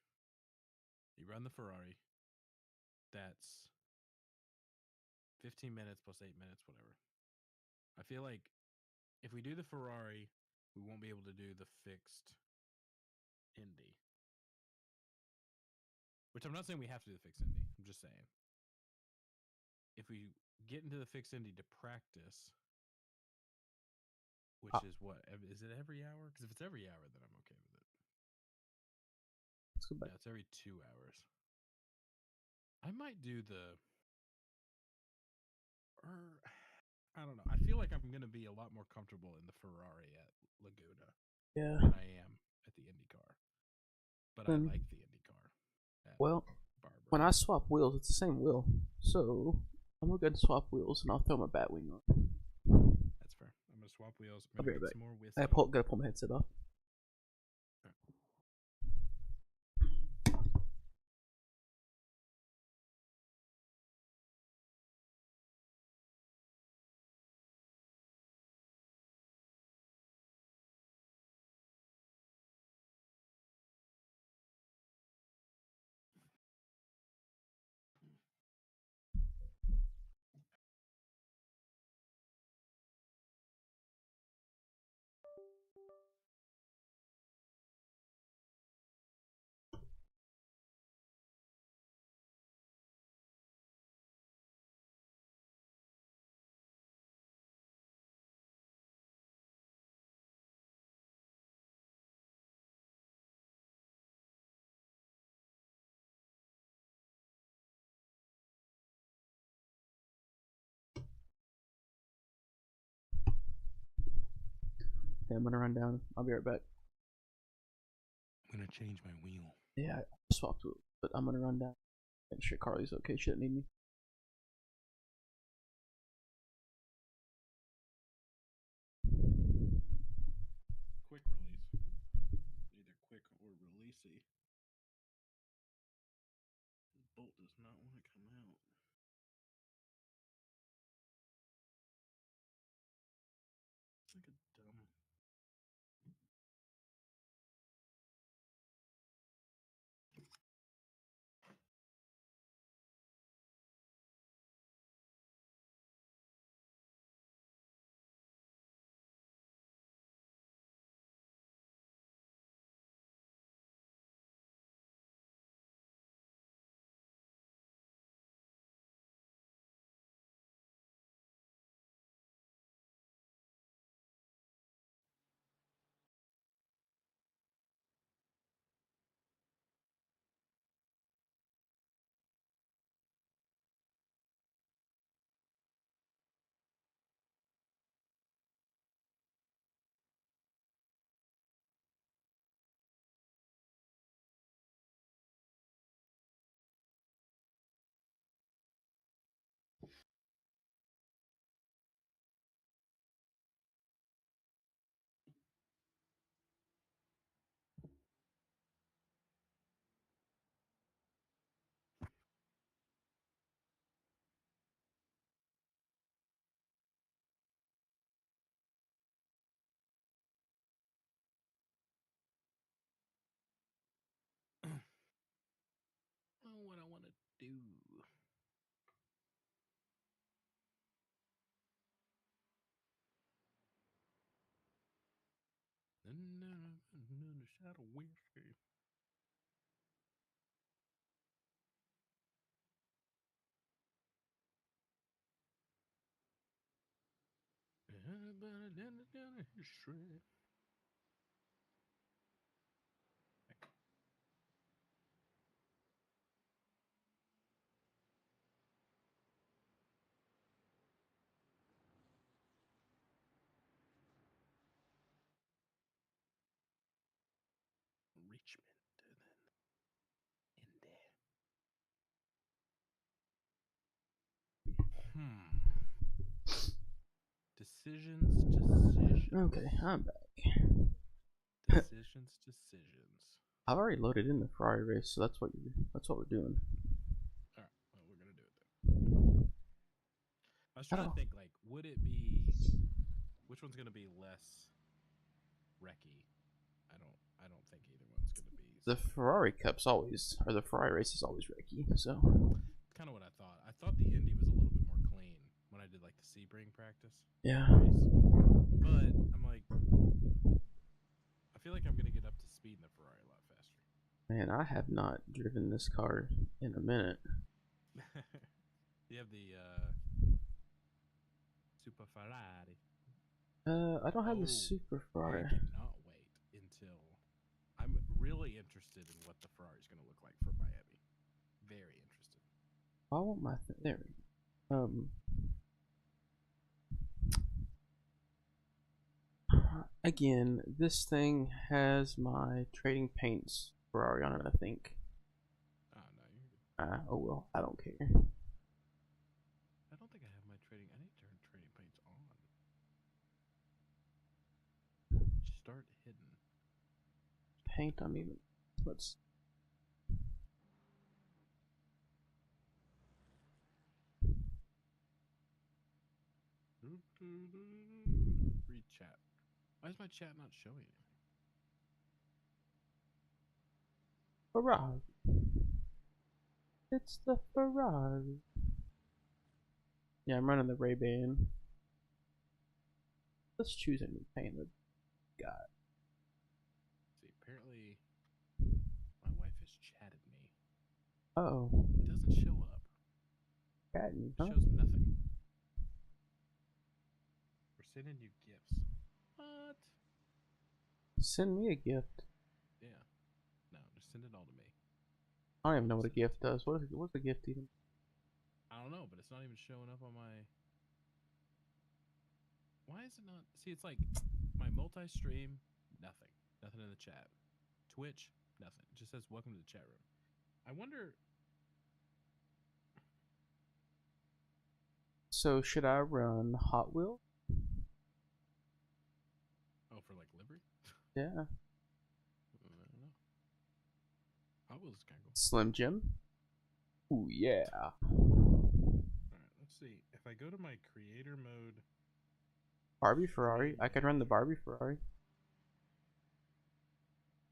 you run the Ferrari. That's 15 minutes plus 8 minutes, whatever. I feel like if we do the Ferrari, we won't be able to do the fixed Indy. Which I'm not saying we have to do the fixed Indy. I'm just saying if we get into the fixed Indy to practice, which is what? Is it every hour? Because if it's every hour, then I'm okay with it. Let's go back. Yeah, it's every 2 hours. I might do the. Or I don't know. I feel like I'm going to be a lot more comfortable in the Ferrari at Laguna than I am at the IndyCar. But I like the IndyCar. Well, Barber. when I swap wheels, it's the same wheel. So I'm going to go ahead and swap wheels, and I'll throw my bat wing on. That's fair. I'm going to swap wheels. I'll be right back. Some more whiskey. I got to pull my headset off. Okay, I'm going to run down. I'll be right back. I'm going to change my wheel. Yeah, I swapped wheels, but I'm going to run down. Make sure Carly's okay. She doesn't need me. Quick release. Either quick or releasey. This bolt does not want to come out. It's like a dumb. What I want to do. Another shot of whiskey. Everybody down the history. Richmond and then Decisions. Okay, I'm back. Decisions. I've already loaded in the Ferrari race, so that's what we're doing. All right, well, we're gonna do it then. I was trying to think, like, would it be which one's gonna be less wrecky? I don't think either one's gonna be. The Ferrari Cup's always, or the Ferrari race is always wrecky. So. Kind of what I thought. I thought the Indy was a little bit more clean when I did like the Sebring practice. Yeah. Race. But I'm like, I feel like I'm gonna get up to speed in the Ferrari a lot faster. Man, I have not driven this car in a minute. You have the Super Ferrari. I don't have the Oh, Super I Ferrari. cannot wait until I'm really interested in what the Ferrari's going to look like for Miami. Very interested. I want my there. Again, this thing has my Trading Paints Ferrari on it, I think. Oh, no, you're good. Oh well, I don't care. I don't think I have my trading. I need to turn trading paints on. Start hidden. Paint, I'm even. Let's. Read chat. Why is my chat not showing anything? Ferrari. It's the Ferrari. Yeah, I'm running the Ray-Ban. Let's choose a new paint. God. See, apparently my wife has chatted me. Uh-oh. It doesn't show up. Chatting, It huh? shows nothing. We're sending you gifts. What? Send me a gift. Yeah. No, just send it all to me. I don't even know what a gift does. What's a gift even? I don't know, but it's not even showing up on my... Why is it not... See, it's like my multi-stream, nothing. Nothing in the chat. Twitch, nothing. It just says, welcome to the chat room. I wonder... So, should I run Hot Wheels? Oh, for like livery? Yeah. I don't know. Hot Wheels is kind of cool. Slim Jim? Ooh, yeah. Alright, let's see. If I go to my creator mode... Barbie Ferrari? I could run the Barbie Ferrari.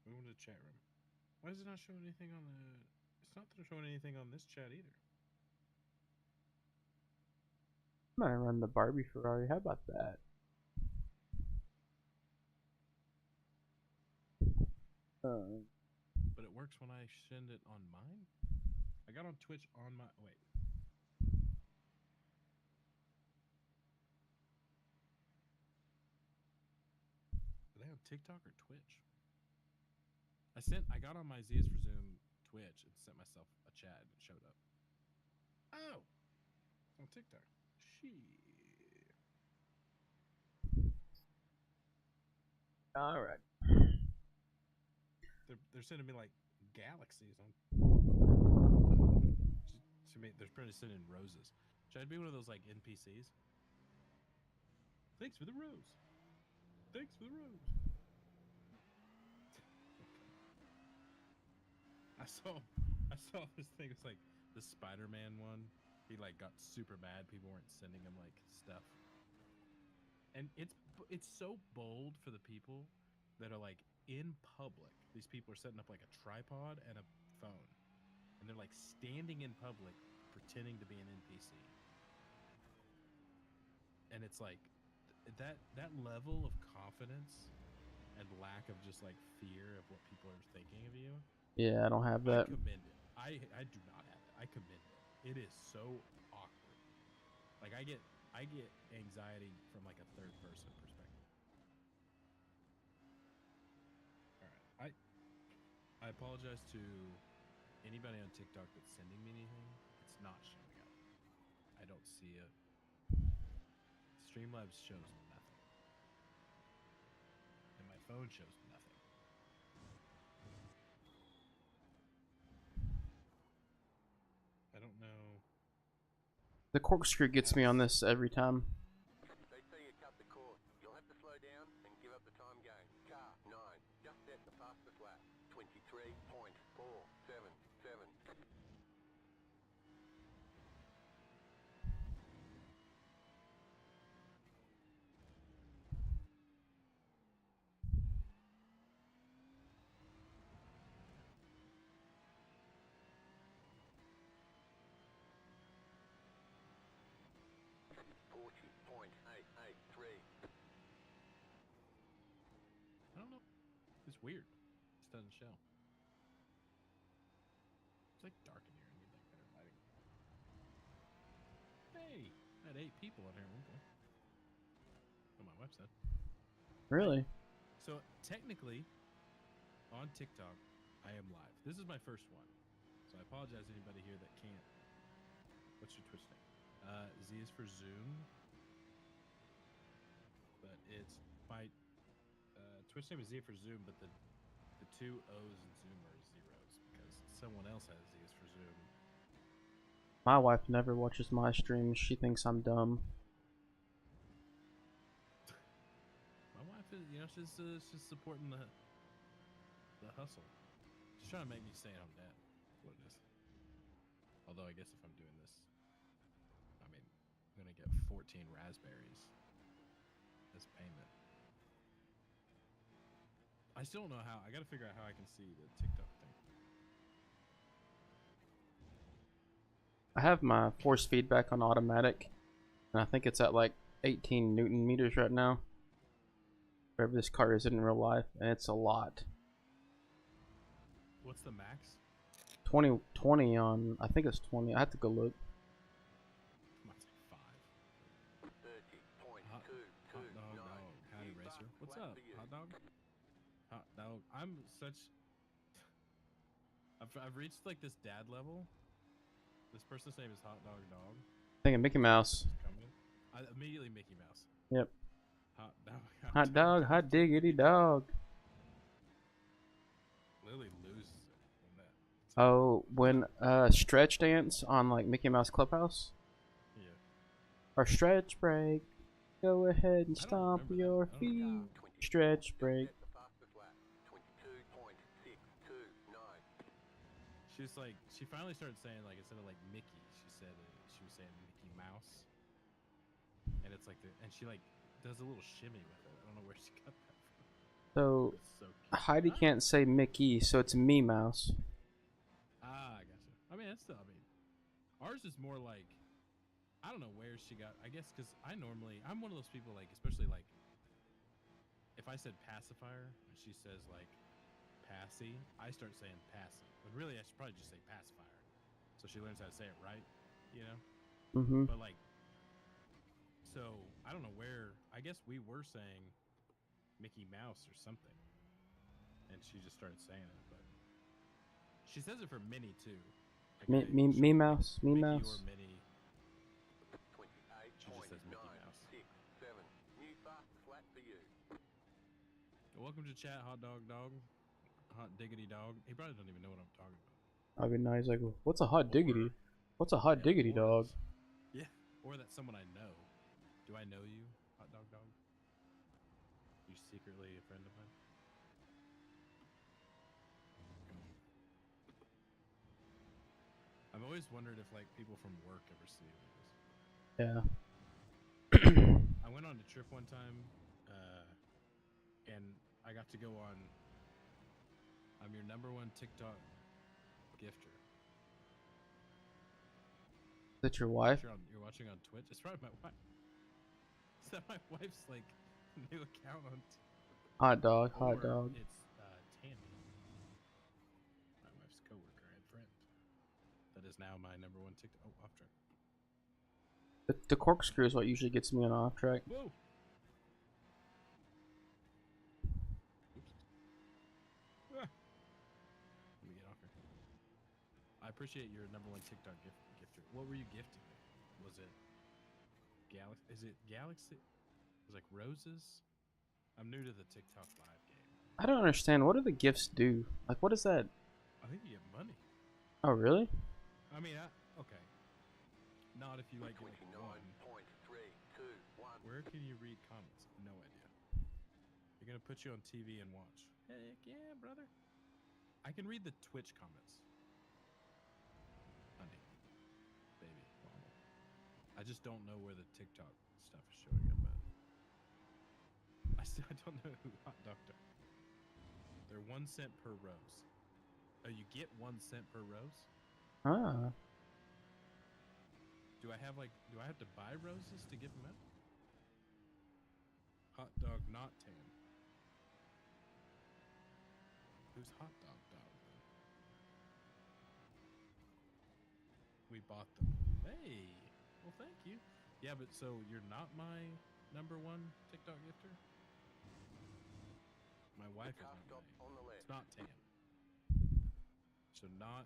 Move into the chat room. Why is it not showing anything on the... It's not showing anything on this chat either. I'm gonna run the Barbie Ferrari. How about that? But it works when I send it on mine? I got on Twitch on my... Wait. Are they on TikTok or Twitch? I got on my ZS for Zoom Twitch and sent myself a chat and it showed up. Oh! It's on TikTok. Shit. Alright. They're sending me like galaxies on... to me, they're probably sending roses. Should I be one of those like NPCs? Thanks for the rose. Thanks for the rose. I saw this thing. It's like the Spider-Man one. He like got super mad. People weren't sending him like stuff. And it's so bold for the people that are like in public. These people are setting up like a tripod and a phone, and they're like standing in public pretending to be an NPC. And it's like that level of confidence and lack of just like fear of what people are thinking of you. Yeah, I don't have that. I commend it. I do not have it. I commend it. It is so awkward. Like I get anxiety from like a third person perspective. All right. I apologize to anybody on TikTok that's sending me anything. It's not showing up. I don't see it. Streamlabs shows nothing. And my phone shows nothing. I don't know. The corkscrew gets me on this every time. They say you cut the cord. You'll have to slow down and give up the time game. Car 9, just set the fastest lap. 23.477. I don't know. It's weird. It doesn't show. It's like dark in here. I need like better lighting. Hey, I had 8 people on here at one point. On my website. Really? So technically, on TikTok, I am live. This is my first one, so I apologize to anybody here that can't. What's your Twitch name? Z is for Zoom, but it's my Twitch name is Z for Zoom, but the 2 O's in Zoom are zeros because someone else has Z is for Zoom. My wife never watches my streams. She thinks I'm dumb. My wife is, she's supporting the hustle. She's trying to make me stay at home dad. That's what it is. Although I guess if I'm doing this, I mean, I'm gonna get 14 raspberries as payment. I still don't know how. I gotta figure out how I can see the TikTok thing. I have my force feedback on automatic, and I think it's at like 18 Newton meters right now. Wherever this car is in real life, and it's a lot. What's the max? 20 on, I think it's 20. I have to go look. Mine's like 5. 30.229. Hot dog, howdy racer. What's up, hot dog? Hot dog. I'm such. I've reached like this dad level. This person's name is Hot Dog Dog. Thinking Mickey Mouse. I immediately Mickey Mouse. Yep. Hot dog. Hot dog, hot diggity dog. Lily loses it when that. Oh, when stretch dance on like Mickey Mouse Clubhouse? Yeah. Or stretch break. Go ahead and stomp your feet. Stretch break. She's like, she finally started saying like instead of like Mickey, she said she was saying Mickey Mouse, and it's like and she like does a little shimmy with it. I don't know where she got that from. So, So Heidi can't say Mickey, so it's me Mouse. Ah, I gotcha. I mean, that's still. I mean, ours is more like, I don't know where she got. I guess because I'm one of those people like, especially like, if I said pacifier and she says like passy, I start saying passy. When really I should probably just say pacifier, so she learns how to say it right, you know. Mm-hmm. But like, so I don't know where. I guess we were saying Mickey Mouse or something, and she just started saying it. But she says it for Minnie too. Like me Mouse, me Mickey Mouse. or Minnie. She just says Mickey Mouse. Welcome to chat, hot dog dog. Hot diggity dog. He probably doesn't even know what I'm talking about. I mean, now he's like, what's a hot diggity? What's a hot diggity dog? Yeah, or that's someone I know. Do I know you, hot dog dog? You secretly a friend of mine? I've always wondered if like people from work ever see this. Yeah. I went on a trip one time, and I got to go on. I'm your #1 TikTok gifter. Is that your wife? You're watching on Twitch. It's probably my wife. Is that my wife's like new account on? Hot dog, hot dog. It's Tammy, my wife's coworker and friend. That is now my #1 TikTok. Oh, off track. The corkscrew is what usually gets me on off track. Whoa. Oops. Let me get off here. I appreciate your #1 TikTok gifter. What were you gifting me? Was it Galaxy? Is it Galaxy? It was like roses. I'm new to the TikTok live game. I don't understand. What do the gifts do? Like, what is that? I think you get money. Oh, really? I mean, okay. Not if you like get like one. Where can you read comments? No idea. They're gonna put you on TV and watch. Heck yeah, brother. I can read the Twitch comments. Honey, baby, mama. I just don't know where the TikTok stuff is showing up at. I don't know who hot doctor. They're 1 cent per rose. Oh, you get 1 cent per rose? Ah. Do I have to buy roses to give them out? Hot dog not tan. Who's hot dog dog then? we bought them. Hey, well, thank you. Yeah, but so you're not my #1 TikTok gifter? My wife is not my. On the left. It's not Tam. So not.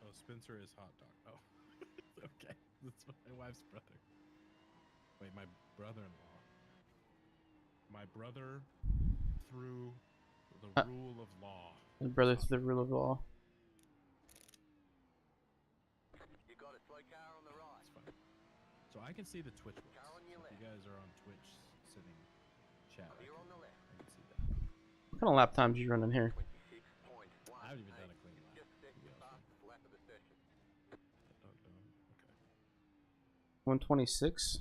Oh, Spencer is hot dog. Oh, okay. That's my wife's brother. Wait, my brother-in-law. My brother through the rule of law. His brother through the rule of law. You got a slow car on the right. That's fine. So I can see the Twitch ones. Car on your So if left. you guys are on Twitch sitting chat, I You're on the can left. see that. What kind of lap times you running here? 26.1. I haven't even done a clean lap. Just To be second honest with fastest lap of the session. you. Okay. 126.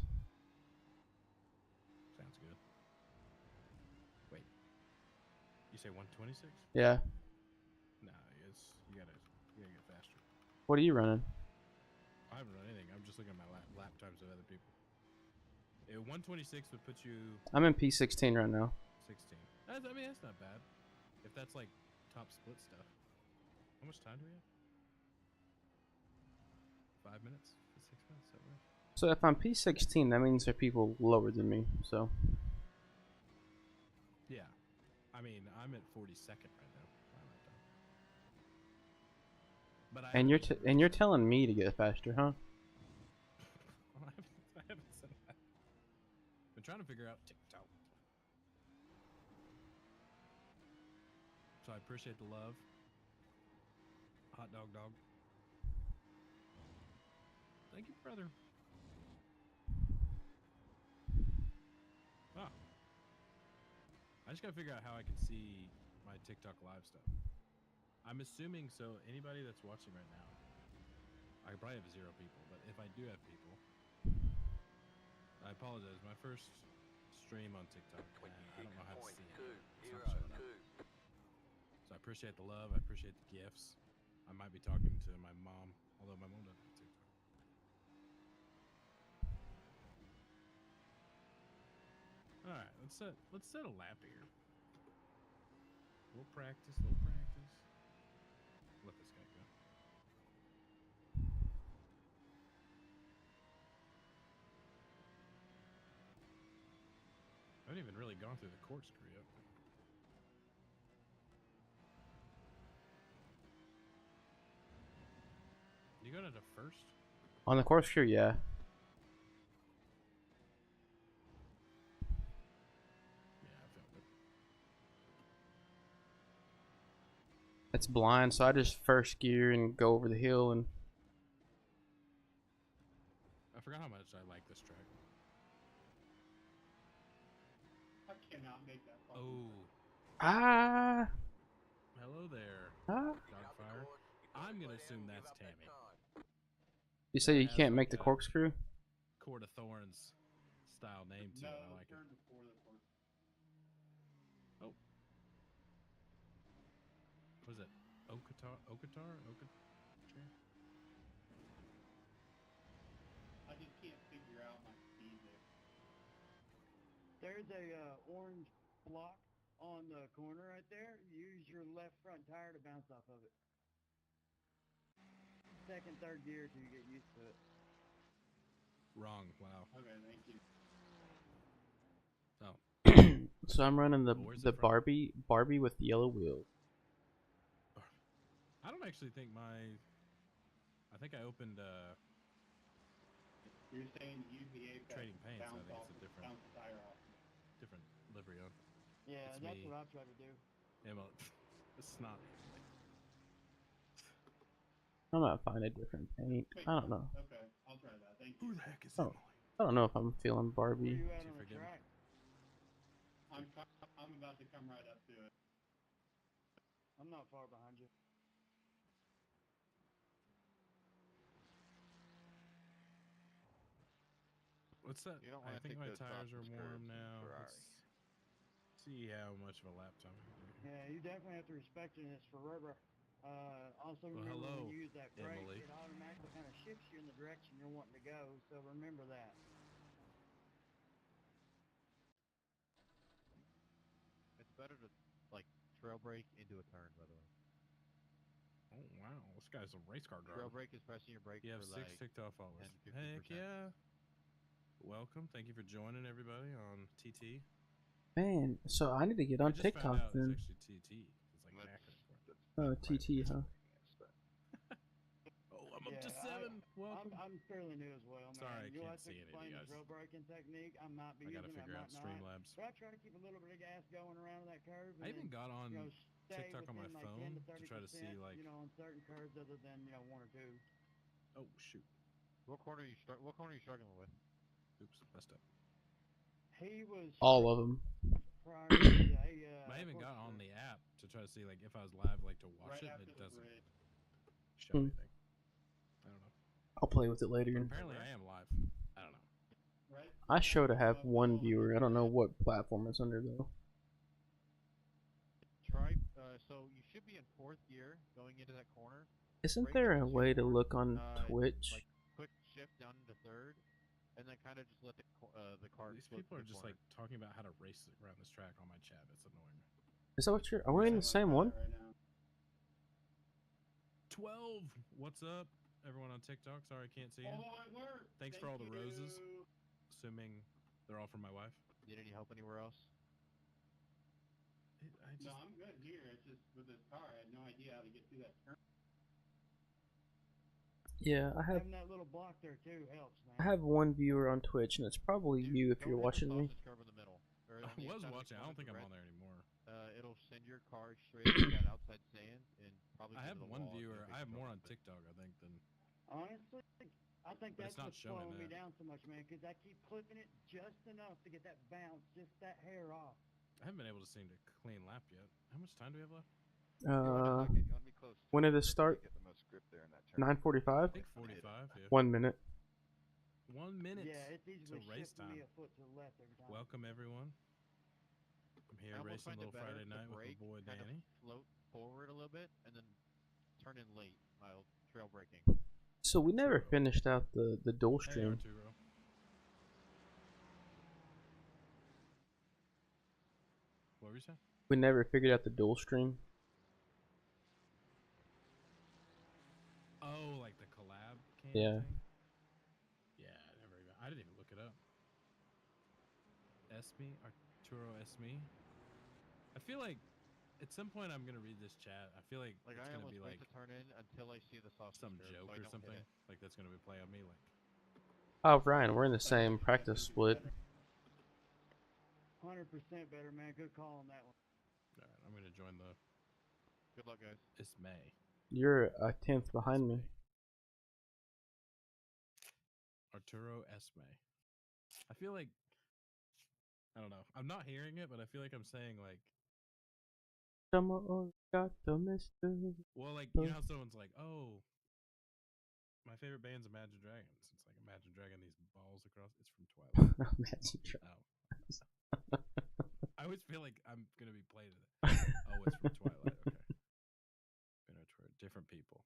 Sounds good. Wait. You say 126? Yeah. Nah, you gotta get faster. What are you running? I haven't run anything. I'm just looking at my lap times of other people. 126 would put you I'm in P16 right now. 16. I mean, that's not bad. If that's like top split stuff. How much time do we have? 5 minutes? 6 minutes? Is that right? So if I'm P16, that means there are people lower than me. So. Yeah. I mean, I'm at 42nd right now. My lap time. But And you're telling me to get faster, huh? I haven't said that. Been trying to figure out TikTok. So I appreciate the love. Hot dog. Thank you, brother. Oh. I just gotta figure out how I can see my TikTok live stuff. I'm assuming, so anybody that's watching right now, I probably have 0 people, but if I do have people, I apologize. My first stream on TikTok, and I don't know how to see it. It's not showing up. So I appreciate the love. I appreciate the gifts. I might be talking to my mom, although my mom doesn't have TikTok. All right, let's set a lap here. We'll practice. Let this guy go. I haven't even really gone through the corkscrew yet. You got it at first? On the corkscrew, yeah. Yeah, I felt it. It's blind, so I just first gear and go over the hill and. I forgot how much I like this track. I cannot make that. Oh. Ah. Hello there. Ah. Dogfire. I'm gonna assume that's Tammy. You say you can't make the corkscrew? Court of Thorns style name to it. I like it. Oh. What is it? Okatar? I just can't figure out my speed there. There's a orange block on the corner right there. Use your left front tire to bounce off of it. Second, third gear till you get used to it. Wrong. Wow. Okay, thank you. Oh. So I'm running the Where's it from? Barbie with the yellow wheels. I don't actually think I think I opened You're saying UVA Trading Paints. I bounce think off, it's a different bounce the tire off. livery on. Yeah, It's that's me. what I try to do. Emily. It's not Emily. I'm not finding a different paint. Wait, I don't know. Okay, I'll try that. Thank you. Who the heck is Oh. Emily? I don't know if I'm feeling Where Barbie. you at Too on the forgiving. track? I'm about to come right up to it. I'm not far behind you. What's that? You don't I wanna think take my those tires are softest warm curves in now. Ferrari. Let's see how much of a lap time I can do. Yeah, you definitely have to respect it. It's for rubber. Also Well, remember hello, when you use that brake, Emily. it automatically kind of shifts you in the direction you're wanting to go. So remember that. It's better to like trail brake into a turn, by the way. Oh wow, this guy's a race car Trail driver. brake is pressing your brake You have for 6 like TikTok followers. 10, Heck 15%. yeah! Welcome. Thank you for joining everybody on TT. Man, so I need to get I on just found TikTok out it's then. actually TT. It's like an acronym for it. Oh, TT, huh? Oh, I'm up to Yeah, 7. Welcome. I'm fairly new as well, man. Sorry, I You'll can't have to see any of explain you the guys. trail braking technique. I might be I gotta using it, I figure out might not. Streamlabs. But I try to keep a little bit of gas going around that curve. And I even then, got on stay TikTok on my within like phone 10 to to 30%, try to see like. on certain curves other than, 1 or 2. Oh shoot! What corner are you struggling with? Oops, messed up. He was All of them. prior to the, I even of got course, on the app to try to see like if I was live, like to watch right it, and after it the doesn't bridge. show Hmm. anything. I don't know. I'll play with it But later. apparently, I am live. I don't know. Right, I right show to after have the one ball hit viewer. the I don't know bridge. what platform it's under though. Try. So you should be in 4th gear going into that corner. Isn't Brake there up a to way to shift 4, look on Twitch? like quick shift down into 3rd, and then kind of just let the car. These float people through are the just corner. like talking about how to race around this track on my chat. It's annoying. Is that what you're? Are we in the same one? Right now. 12. What's up, everyone on TikTok? Sorry, I can't see you. Oh, it worked. Thanks for all the roses. Assuming they're all from my wife. Need any help anywhere else? No, I'm good here. It's just with this car, I had no idea how to get through that turn. Yeah, I have. Having that little block there too helps, man. I have one viewer on Twitch, and it's probably you if Don't you're hit the watching me. sausage curve in the middle. Or I on the was inside of the watching. I corner don't think to the I'm red. on there anymore. It'll send your car straight into that outside sand and probably I have into the one wall. viewer. I have more on TikTok, I think, than. Honestly, I think But that's it's not what's showing slowing me that. down so much, man, because I keep clipping it just enough to get that bounce, just that hair off. I haven't been able to seem to clean lap yet. How much time do we have left? You want to be close to When it, did it so start? you get the most grip there in that turn. 9:45. I think 45. Yeah. 1 minute. 1 minute. Yeah, it's easily to race shifting me time. a foot to the left every time. Welcome everyone. I'm here I almost racing find it Little better Friday to night with my brake, boy kind Danny. of float forward a little bit, and then turn in late while trail braking. So we never Arturo. finished out the dual Hey stream. Arturo. What were you saying? We never figured out the dual stream. Oh, like the collab cam Yeah. thing? Yeah, I didn't even look it up. Esme? Arturo Esme? I feel like at some point I'm gonna read this chat. I feel like it's I gonna almost be wait like to turn in until I see the sausage some curve, joke so I or don't something. hit it. Like that's gonna be play on me. Like Oh, Ryan, we're in the same practice split. 100% better, man. Good call on that one. all right, I'm gonna join the Good luck, guys. Esme. You're a 10th behind me. Arturo Esme. I feel like I don't know. I'm not hearing it, but I feel like I'm saying like well, like you know how someone's like, oh, my favorite band's Imagine Dragons. It's like Imagine Dragon these balls across. It's from Twilight. Oh. I always feel like I'm gonna be played in it. Oh, it's from Twilight. Okay. Different people.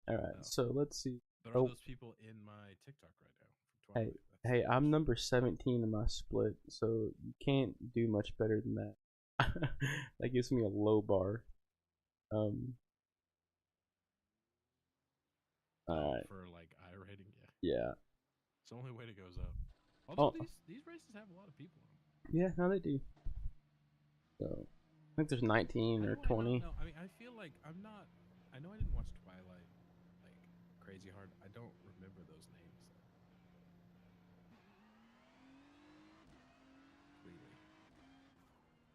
All right, so let's see. But are those people in my TikTok right now from Twilight? Hey, I'm number 17 in my split, so you can't do much better than that. That gives me a low bar. Alright. For like iRating, yeah. It's the only way to goes up. Although these races have a lot of people in them. Yeah, no, they do. So I think there's 19 or 20. No, I mean, I feel like I'm not. I know I didn't watch Twilight like crazy hard. I don't remember those names though. Completely.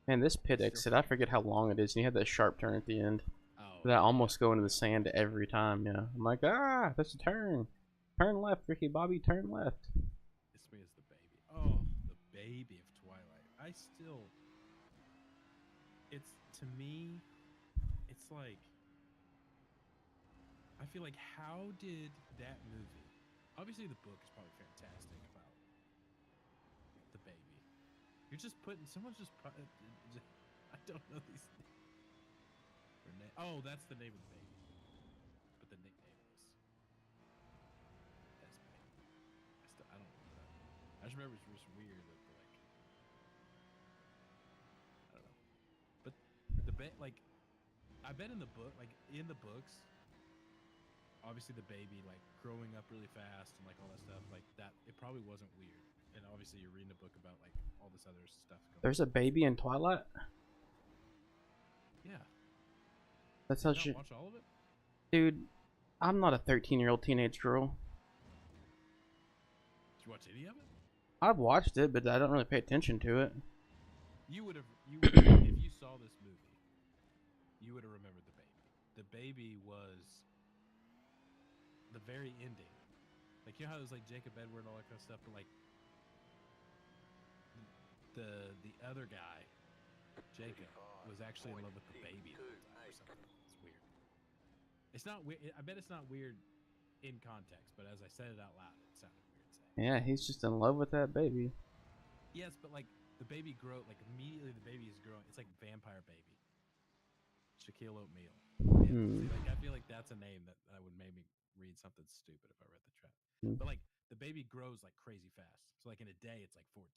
Man, this pit exit, I forget how long it is. And you have that sharp turn at the end. Oh, that I almost go into the sand every time. Yeah, I'm like, ah, that's a turn. Turn left, Ricky Bobby. Turn left. This me is the baby. Oh, the baby of Twilight. I still. It's to me. It's like. I feel like how did that movie? Obviously, the book is probably fantastic about the baby. You're just putting someone's just. I don't know these names. Oh, that's the name of the baby. But the nickname is Esme. I don't remember that. I just remember it's just weird that like I don't know. But the bet like I bet in the book, like in the books, obviously the baby like growing up really fast and like all that stuff like that, it probably wasn't weird. And obviously you're reading a book about like all this other stuff going There's a baby in Twilight? Yeah. That's Did how you you... not watch all of it? Dude, I'm not a 13-year-old teenage girl. Did you watch any of it? I've watched it, but I don't really pay attention to it. You would have if you saw this movie, you would have remembered the baby. The baby was the very ending. Like, you know how it was like Jacob Edward and all that kind of stuff, but like the other guy, Jacob, was actually in love with the baby the whole time or something. It's weird. It's not weird. I bet it's not weird in context, but as I said it out loud, it sounded weird saying. Yeah, he's just in love with that baby. Yes, but like the baby grow, like immediately the baby is growing. It's like vampire baby. Shaquille O'Neal. Yeah, see, like I feel like that's a name that would make me read something stupid if I read the chat. But like the baby grows like crazy fast. So like in a day it's like 14.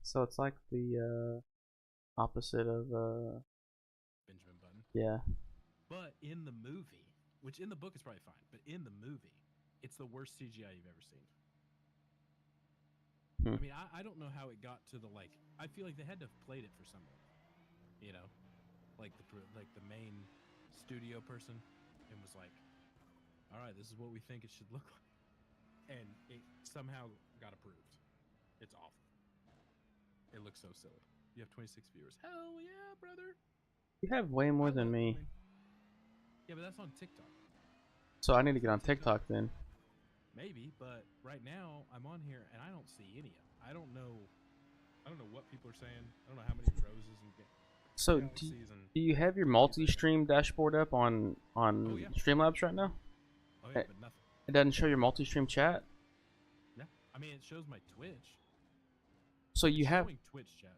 So it's like the opposite of Benjamin Button. Yeah. But in the movie, which in the book is probably fine, but in the movie, it's the worst CGI you've ever seen. I mean, I don't know how it got to the like. I feel like they had to have played it for someone, you know, like the main studio person, and was like, "All right, this is what we think it should look like," and it somehow got approved. It's awful. It looks so silly. You have 26 viewers. Hell yeah, brother! You have way more than me. Yeah, but that's on TikTok. So I need to get on TikTok then. Maybe, but right now I'm on here and I don't see any of them. I don't know what people are saying. I don't know how many roses and so do you have your multi-stream dashboard up on Streamlabs right now? Oh yeah, but nothing. It doesn't show your multi-stream chat? Yeah, I mean it shows my Twitch. So you have Twitch chat.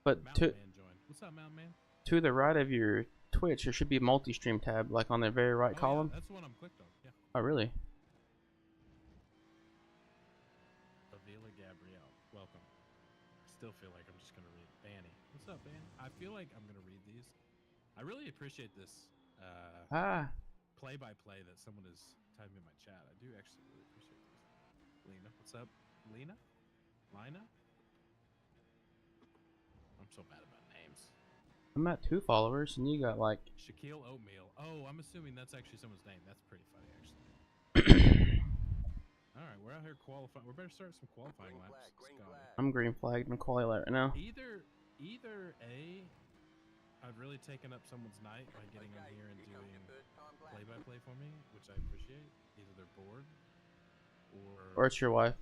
But Mountain Man joined. What's up, Mountain Man? To the right of your Twitch, there should be a multi-stream tab, like on the very right column. Yeah, that's the one I'm clicked on. Yeah. Oh, really? Avila Gabrielle, welcome. I still feel like I'm just gonna read Banny. What's up, Banny? I feel like I'm gonna read these. I really appreciate this play-by-play that someone is typing in my chat. I do actually really appreciate this. Lena, what's up? Lena? Lina? I'm so bad about names. I'm at 2 followers, and you got like Shaquille Oatmeal. Oh, I'm assuming that's actually someone's name. That's pretty funny, actually. All right, we're out here qualifying. We better start some qualifying laps. I'm green flagged in quali right now. Either A, I've really taken up someone's night by getting in here and doing play-by-play for me, which I appreciate. Either they're bored, or it's your wife.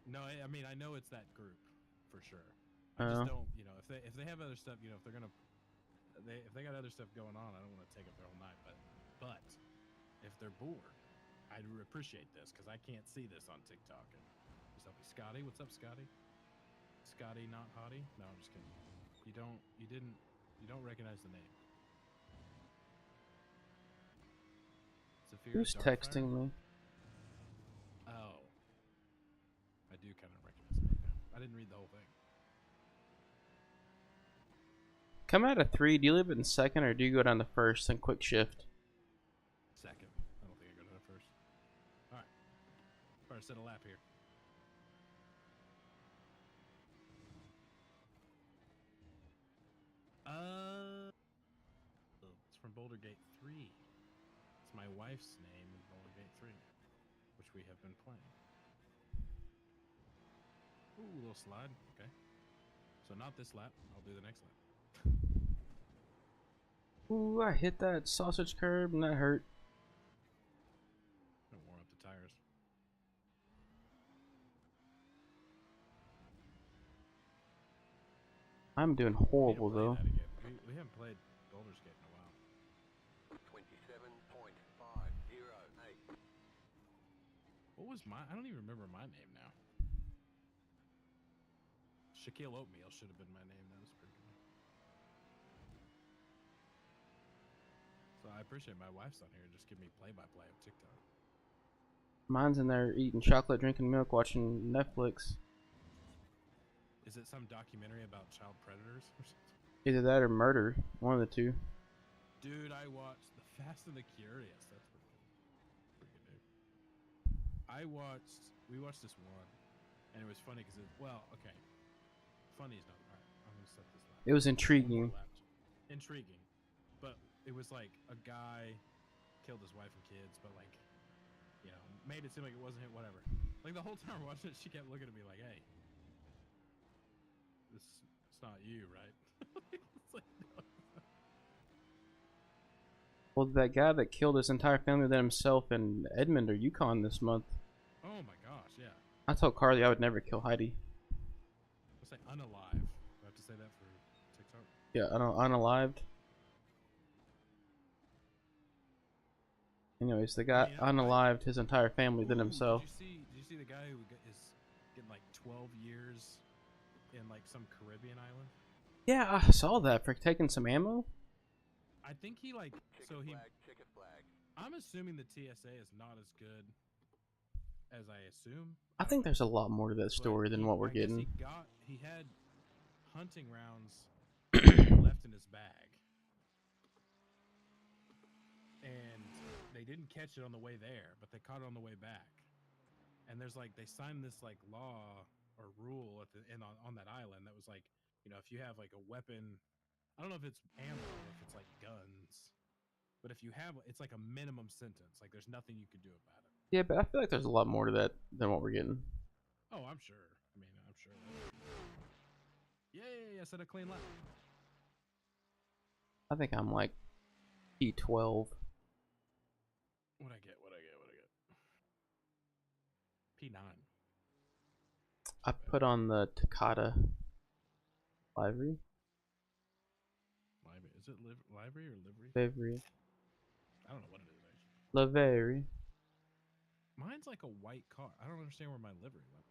No, I mean I know it's that group for sure. I just don't, you know, if they have other stuff, you know, if they got other stuff going on, I don't want to take up their whole night. But if they're bored, I'd appreciate this because I can't see this on TikTok. And just help me, Scotty. What's up, Scotty? Scotty, not Hottie? No, I'm just kidding. You don't recognize the name. Sophia Who's texting me? Oh, I do kind of recognize the name now. I didn't read the whole thing. Come out of 3. Do you leave it in second, or do you go down to first and quick shift? Second. I don't think I go to first. All right. Better set a lap here. It's from Boulder Gate 3. It's my wife's name in Boulder Gate 3, which we have been playing. Ooh, a little slide. Okay. So not this lap. I'll do the next lap. Ooh, I hit that sausage curb and that hurt. Don't warm up the tires. I'm doing horrible though. We haven't played Boulder's Gate in a while. 27.508. What was my? I don't even remember my name now. Shaquille Oatmeal should have been my name. That was pretty good. So I appreciate my wife's on here. Just give me play-by-play of TikTok. Mine's in there eating chocolate, drinking milk, watching Netflix. Is it some documentary about child predators or something? Either that or murder. One of the two. Dude, I watched the Fast and the Curious. That's pretty good. Pretty good name. We watched this one, and it was funny because okay. Funny is not right. I'm gonna set this laptop. It was intriguing. Intriguing, but it was like a guy killed his wife and kids, but like, you know, made it seem like it wasn't him. Whatever. Like the whole time we're watching it, she kept looking at me like, "Hey, it's not you, right?" It's like, no. Well, that guy that killed his entire family than himself in Edmond or Yukon this month. Oh my gosh, yeah. I told Carly I would never kill Heidi. Let's say unalive. Do I have to say that for TikTok? Yeah, unalived. Anyways, the guy unalived his entire family than himself. Did you see the guy who is getting like 12 years in like some Caribbean island? Yeah, I saw that for taking some ammo. I think he like Chicken flag. I'm assuming the TSA is not as good as I assume. I think there's a lot more to that story than what we're getting. He had hunting rounds left in his bag, and they didn't catch it on the way there, but they caught it on the way back. And there's like they signed this like law or rule at the on that island that was like, you know, if you have like a weapon, I don't know if it's ammo or if it's like guns, but if you have, it's like a minimum sentence. Like there's nothing you could do about it. Yeah, but I feel like there's a lot more to that than what we're getting. Oh, I'm sure. I mean, I'm sure. Yay! I said a clean lap. I think I'm like P12. What'd I get? P9. I put on the Takata livery. Is it livery or livery? Livery. I don't know what it is actually. Livery. Mine's like a white car. I don't understand where my livery went.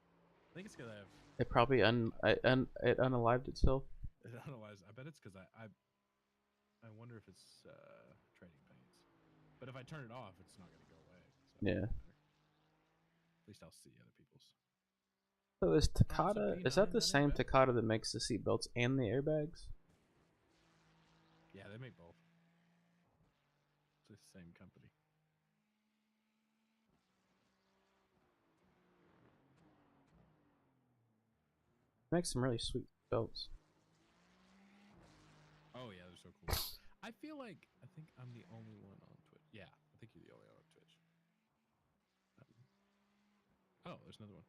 I think it's because I have. It probably it unalived itself. It unalized. I bet it's because I wonder if it's trading pains. But if I turn it off, it's not going to go away. So Yeah. At least I'll see other people's. So is Takata, is that the same Takata that makes the seatbelts and the airbags? Yeah, they make both. It's the same company. Makes some really sweet belts. Oh yeah, they're so cool. I feel like I think I'm the only one on Twitch. Yeah, I think you're the only one on Twitch. Oh, there's another one.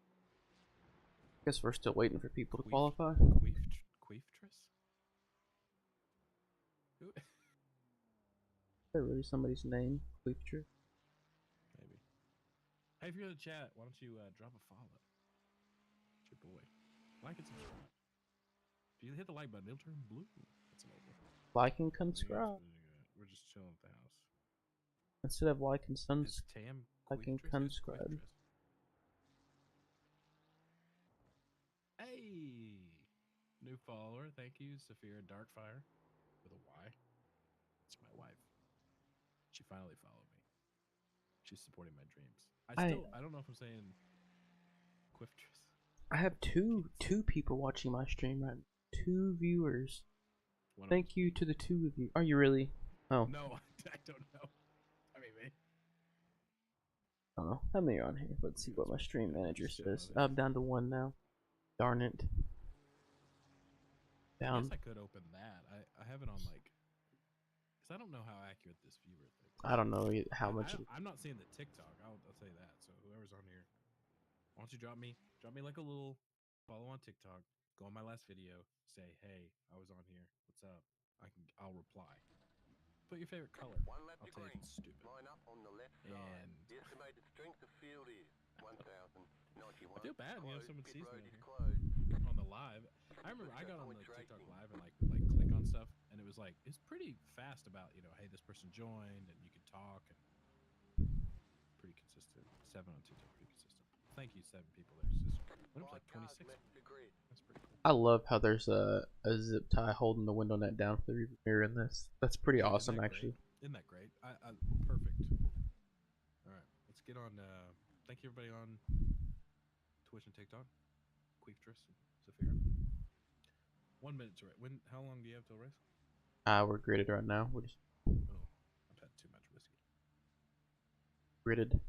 Guess we're still waiting for people to qualify. Queeftris? Who? Is that really somebody's name? Queeftris? Maybe. Hey, if you're in the chat, why don't you drop a follow? It's your boy. Like and subscribe. If you hit the like button, it'll turn blue. That's an old one. Like and subscribe. We're just chilling at the house. Instead of like and Tam like and subscribe. Hey! New follower. Thank you, Saphira Darkfire. With a Y. It's my wife. She finally followed me. She's supporting my dreams. I don't know if I'm saying Quiftress. I have two people watching my stream right now. 2 viewers. Thank you to the 2 of you. Are you really? Oh. No, I don't know. I mean, me. I don't know. How many are on here? Let's see what my stream manager says. I'm down to 1 now. Darn it. I guess I could open that. I have it on like, because I don't know how accurate this viewer thing is. I don't know how much. I'm not seeing the TikTok. I'll say that. So whoever's on here, why don't you drop me like a little follow on TikTok. Go on my last video. Say, hey, I was on here. What's up? I'll reply. Put your favorite color. I'll tell you if it's stupid. Line up on the left side. And The estimated strength of field is 1,091. I feel bad, you know, someone sees me on here on the live. I remember I got on the TikTok live and like would like click on stuff, and it was like it's pretty fast about, you know, hey, this person joined, and you could talk, and pretty consistent. 7 on TikTok, pretty consistent. Thank you, 7 people there. Went up to like 26. That's pretty cool. I love how there's a zip tie holding the window net down for the mirror in this. That's pretty awesome, actually. Isn't that great? Perfect. All right, let's get on. Thank you, everybody on Twitch and TikTok. Queeftris and Saphira. 1 minute to race. How long do you have till race? We're graded right now. We're just. Oh, I've had too much whiskey. gridded.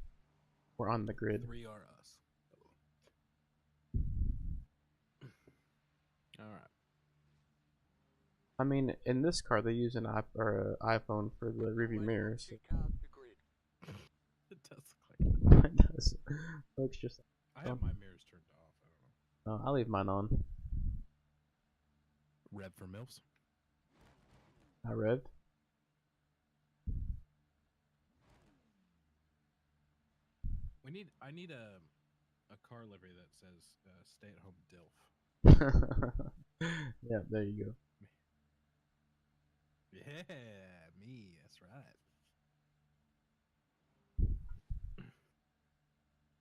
We're on the grid. 3 are us. All right. I mean, in this car, they use an iPhone for the rearview mirrors. Two cars to grid. It does look like It does. Looks just. I have my mirrors turned off. I don't know. I leave mine on. Rev for MILFs. I revved. I need a car livery that says "Stay at Home DILF." Yeah, there you go. Yeah, me. That's right.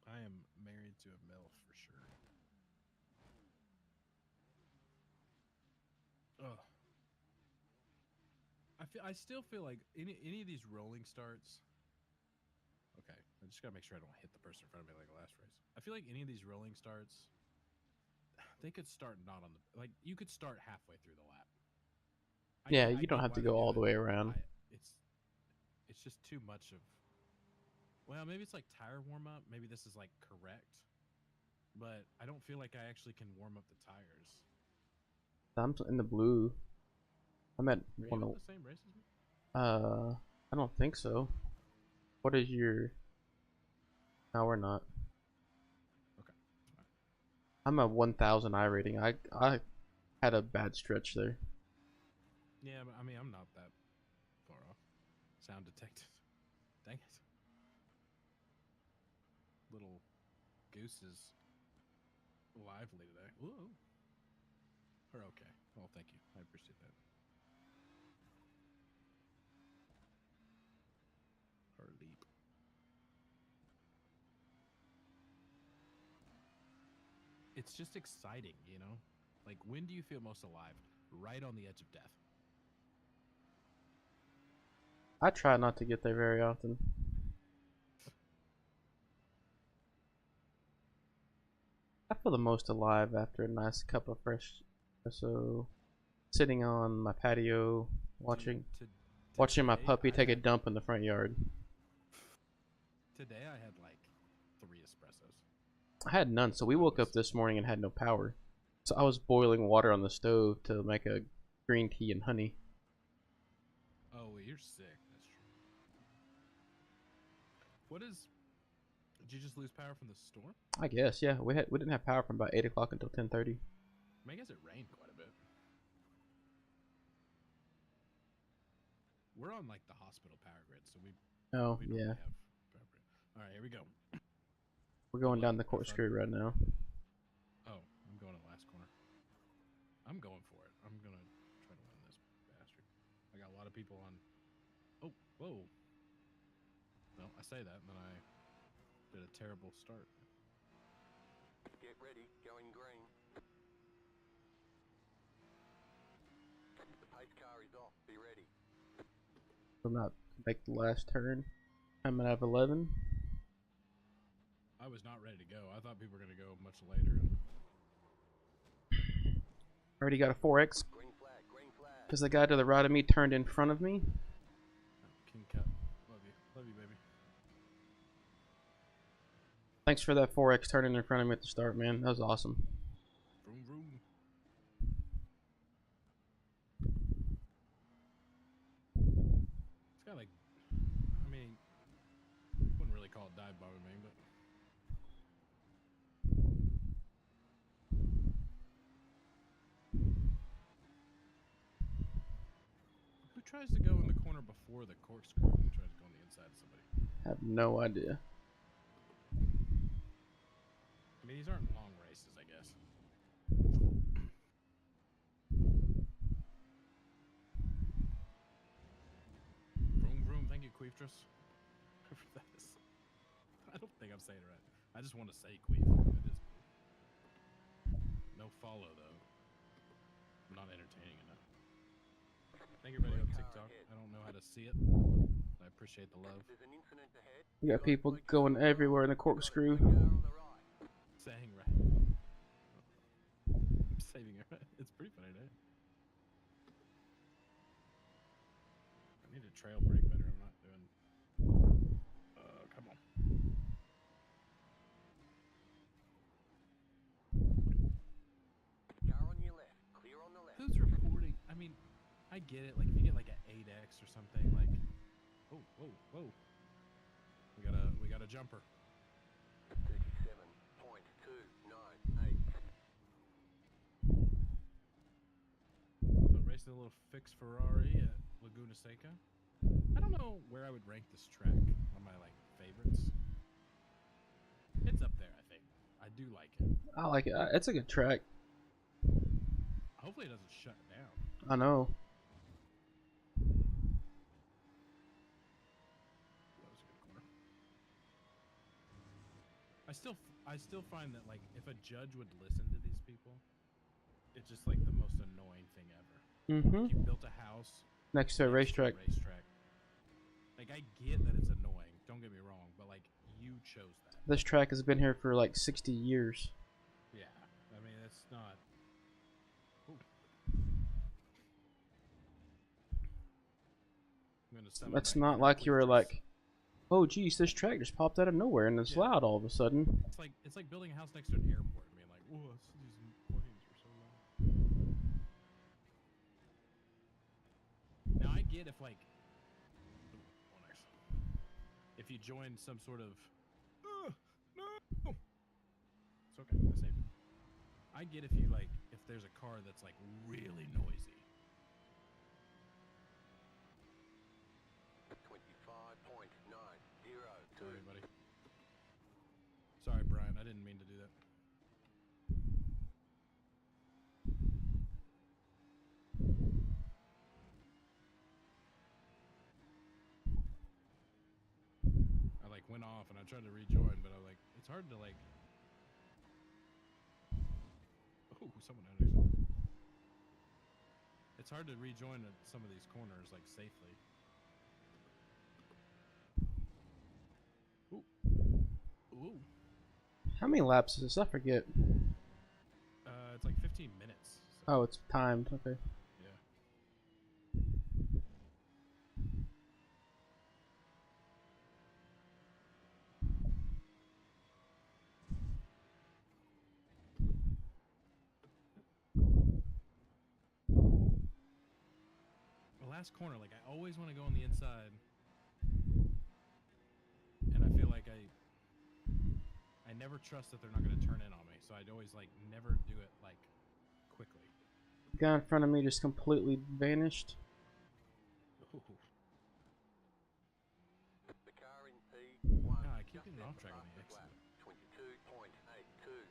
I am married to a MILF for sure. Ugh. I still feel like any of these rolling starts. Okay, I just gotta make sure I don't hit the person in front of me like the last race. I feel like any of these rolling starts, they could start not on the you could start halfway through the lap. Yeah, I you don't get have to why they go do all the it. way around. It's just too much of. Well, maybe it's like tire warm up. Maybe this is like correct, but I don't feel like I actually can warm up the tires. I'm in the blue. I'm at Are you one at of. the same race as me? I don't think so. What is your? No, we're not. Okay. I'm a 1,000 iRating. I had a bad stretch there. Yeah, but I mean, I'm not that far off. Sound detected. Dang it. Little goose is lively today. Ooh. Or okay. Well, thank you. I appreciate that. Or leap. It's just exciting, you know? Like, when do you feel most alive? Right on the edge of death. I try not to get there very often. I feel the most alive after a nice cup of fresh espresso, sitting on my patio, watching my puppy take a dump in the front yard. Today I had like 3 espressos. I had none, so we woke up this morning and had no power. So I was boiling water on the stove to make a green tea and honey. Oh, well, you're sick. That's true. What is? Did you just lose power from the storm? I guess, yeah. We didn't have power from about 8 o'clock until 10:30. I mean, I guess it rained quite a bit. We're on like the hospital power grid, so we Oh, normally yeah. have power grid. All right, here we go. We're going down the corkscrew right now. Oh, I'm going to the last corner. I'm going for it. I'm gonna try to win this bastard. I got a lot of people on. Oh, whoa. No, I say that, and then I did a terrible start. Get ready, going green. The pace car is off, be ready. I'm about to make the last turn. I'm gonna have 11. I was not ready to go. I thought people were going to go much later. Already got a 4X Green flag, green flag. because the guy to the right of me turned in front of me. King Cup. Love you, baby. Thanks for that 4X turning in front of me at the start, man. That was awesome. Vroom, vroom. It's got like, I mean, wouldn't really call it dive bombing me, but. Who tries to go in the corner before the corkscrew? Who tries to go on the inside of somebody? I have no idea. I mean, these aren't long races, I guess. Vroom, vroom. Thank you, Queeftress. Whoever that is. I don't think I'm saying it right. I just want to say Queef. It is. No follow, though. I'm not entertaining enough. Thank you, everybody on TikTok. I don't know how to see it. I appreciate the love. There's an incident ahead. We got people going everywhere in the corkscrew. Saying right. I'm saving it right. It's pretty funny, right? I need to trail brake better. I'm not doing. Come on. I get it. Like if you get like an 8X or something, like, oh, whoa, whoa. We got a jumper. 37.298. So racing a little fixed Ferrari at Laguna Seca. I don't know where I would rank this track on my like favorites. It's up there, I think. I do like it. I like it. It's a good track. Hopefully it doesn't shut down. I know. That was a good corner. I still find that like if a judge would listen to these people, it's just like the most annoying thing ever. Mm-hmm. Like, you built a house Next to a racetrack. Like I get that it's annoying. Don't get me wrong, but like you chose that. This track has been here for like 60 years. Yeah, I mean it's not. It's not like you were like, oh geez, this track just popped out of nowhere and it's loud all of a sudden. It's like building a house next to an airport. I mean, like, whoa, these planes are so loud. Now I get if like, if you join some sort of, no, it's okay, I saved it. I get if you like, if there's a car that's like really noisy. 25.902. Sorry, buddy. Sorry, Brian. I didn't mean to do that. I like went off and I tried to rejoin, but I like it's hard to like. Oh, someone had it. It's hard to rejoin at some of these corners like safely. Ooh. Ooh. How many laps is this? I forget. It's like 15 minutes. So. Oh, it's timed. Okay. Yeah. The last corner, like I always want to go on the inside, and I feel like I never trust that they're not going to turn in on me, so I'd always like never do it like quickly. The guy in front of me just completely vanished. Ooh. The car in P1 I keep getting off track on the exit. 22.82.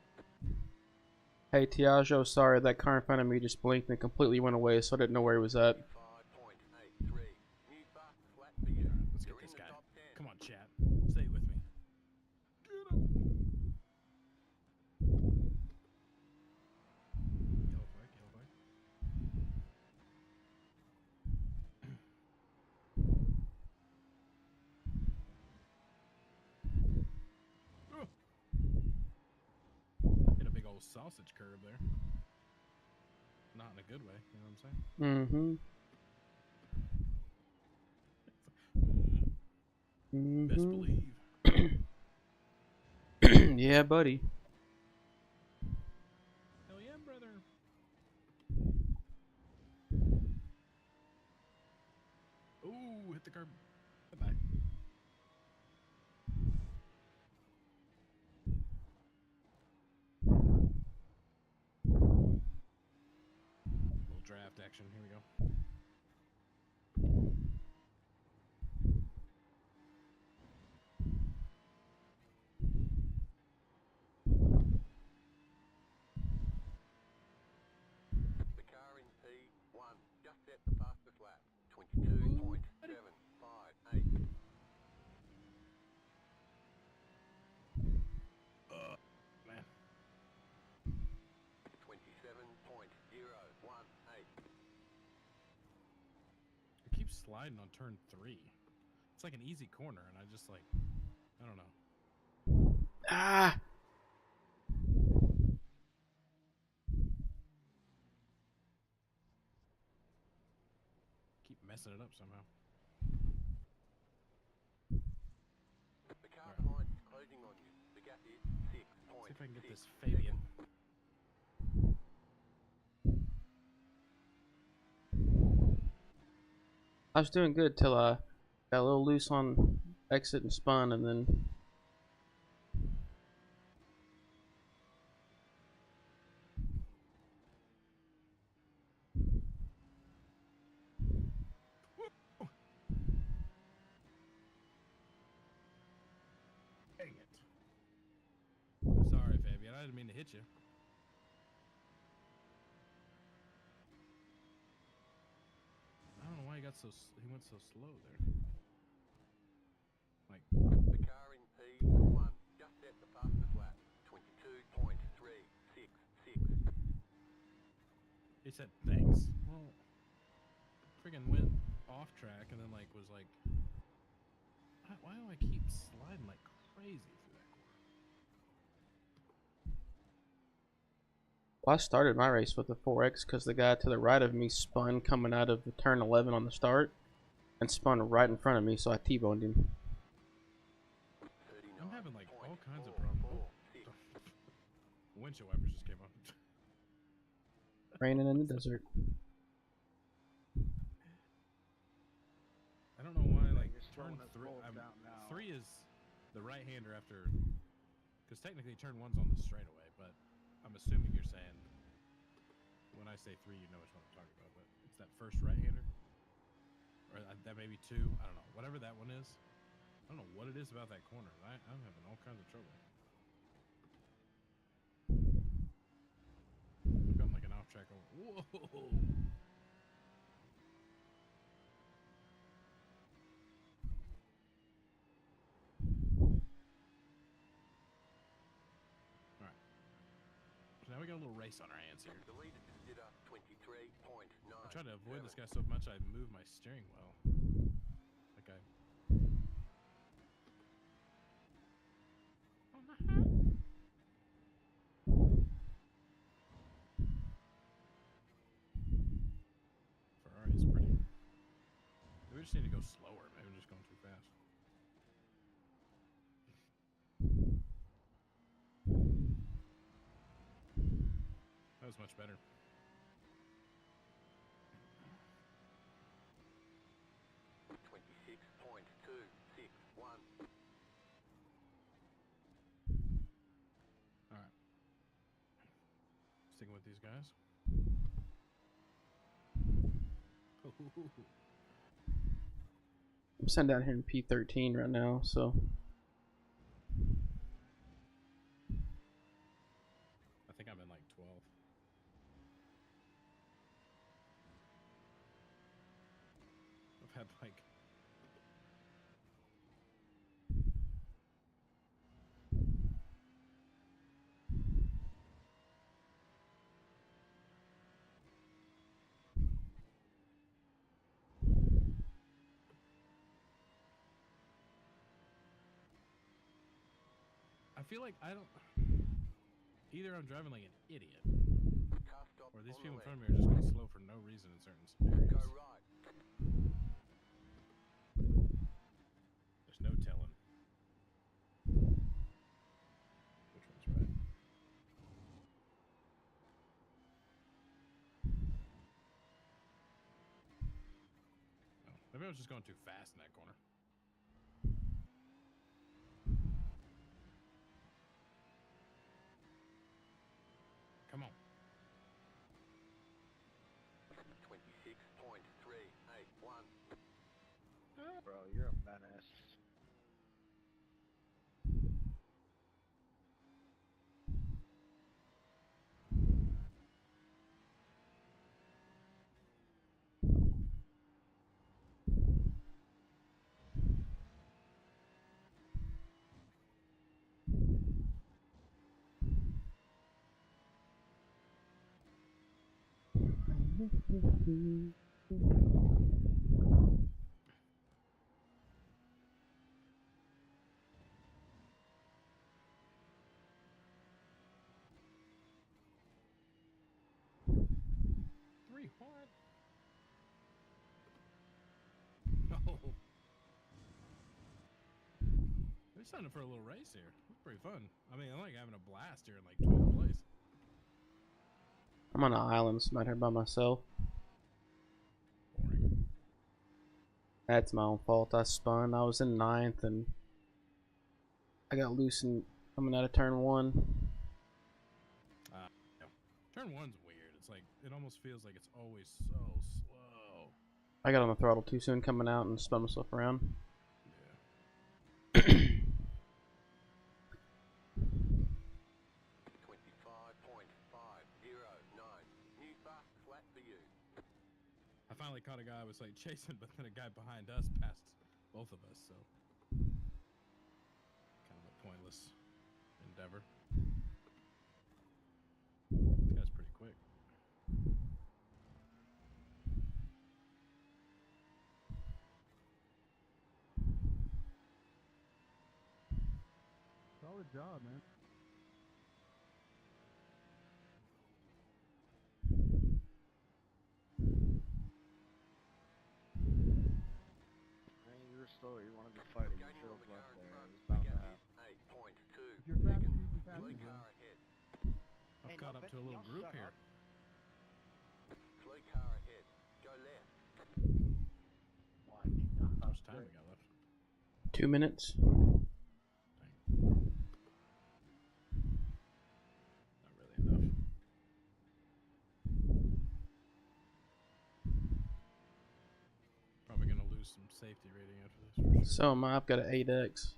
Hey Tiago, sorry, that car in front of me just blinked and completely went away, so I didn't know where he was at. 5.83. New fast flat for you. Let's You're get this in the guy. top 10. Come on, chat. Stay with me. Get up. Yellow flag, yellow flag. Hit a big old sausage curve there. Not in a good way, you know what I'm saying? Mm-hmm. Best believe. Yeah, buddy. Hell yeah, brother. Ooh, hit the curb. Bye-bye. Little draft action. Here we go. The car in P1 just set the fastest lap. 22.758. Man. 27.018. It keeps sliding on turn 3. It's like an easy corner, and I just like, I don't know. Ah! Keep messing it up somehow. The car behind is closing on you. The gap is 6.6. See if I can get this Fabian. I was doing good till I got a little loose on exit and spun, and then Dang it. Sorry, Fabian. I didn't mean to hit you. I don't know why he went so slow there. Like, The car in P1 just set the fastest lap, 22.366. he said thanks. Well, friggin' went off track and then like was like, why do I keep sliding like crazy through that corner? well, I started my race with the 4X because the guy to the right of me spun coming out of the turn 11 on the start and spun right in front of me, so I T-boned him. I'm having like all kinds of problems. Windshield wipers just came on. Raining in the desert. I don't know why, like, You're turn slowing us 3, both down now. 3 is the right-hander after, because technically turn 1's on the straightaway, but I'm assuming you're saying, when I say 3, you know which one I'm talking about, but it's that first right-hander? Or that may be 2, I don't know. Whatever that one is, I don't know what it is about that corner. I'm having all kinds of trouble. I've gotten like an off-track over. Whoa! Now we got a little race on our hands here. The leader just did a 23.9. I'm trying to avoid this guy so much I move my steering wheel. Okay. Ferrari is pretty. Maybe we just need to go slower. Maybe we're just going too fast. That was much better. Alright. Sticking with these guys. I'm sitting down here in P13 right now, so I think I'm in like 12. I've had like I feel like I don't. Either I'm driving like an idiot, or these people in front of me are just going slow for no reason in certain areas. Go right. There's no telling which one's right. Oh, maybe I was just going too fast in that corner. Come on. 26.381. Bro, you're a menace. What? No. We're signing up for a little race here. It's pretty fun. I mean, I'm like having a blast here in like 12th place. I'm on an island, sitting out here by myself. Boring. That's my own fault. I spun. I was in 9th and I got loose and coming out of turn 1. Yeah. Turn 1's weird. It's like, it almost feels like it's always so slow. I got on the throttle too soon coming out and spun myself around. Yeah. 25.509. New fast flat for you. I finally caught a guy I was like chasing, but then a guy behind us passed both of us, so kind of a pointless endeavor. This guy's pretty quick. Solid job, man. I mean, you were slow. You wanted to fight it. You Gaining drove on the left car in there. front. It was The bound to gap happen. is 8.2 If you're faster, seconds. you can pass Blue me, bro. car ahead. I've Hey, caught no, up to a little y'all group shut here. up. Blue car ahead. Go left. How much time we got left? 2 minutes. Not really enough. Probably gonna lose some safety rating after this for sure. So I've got an 8X.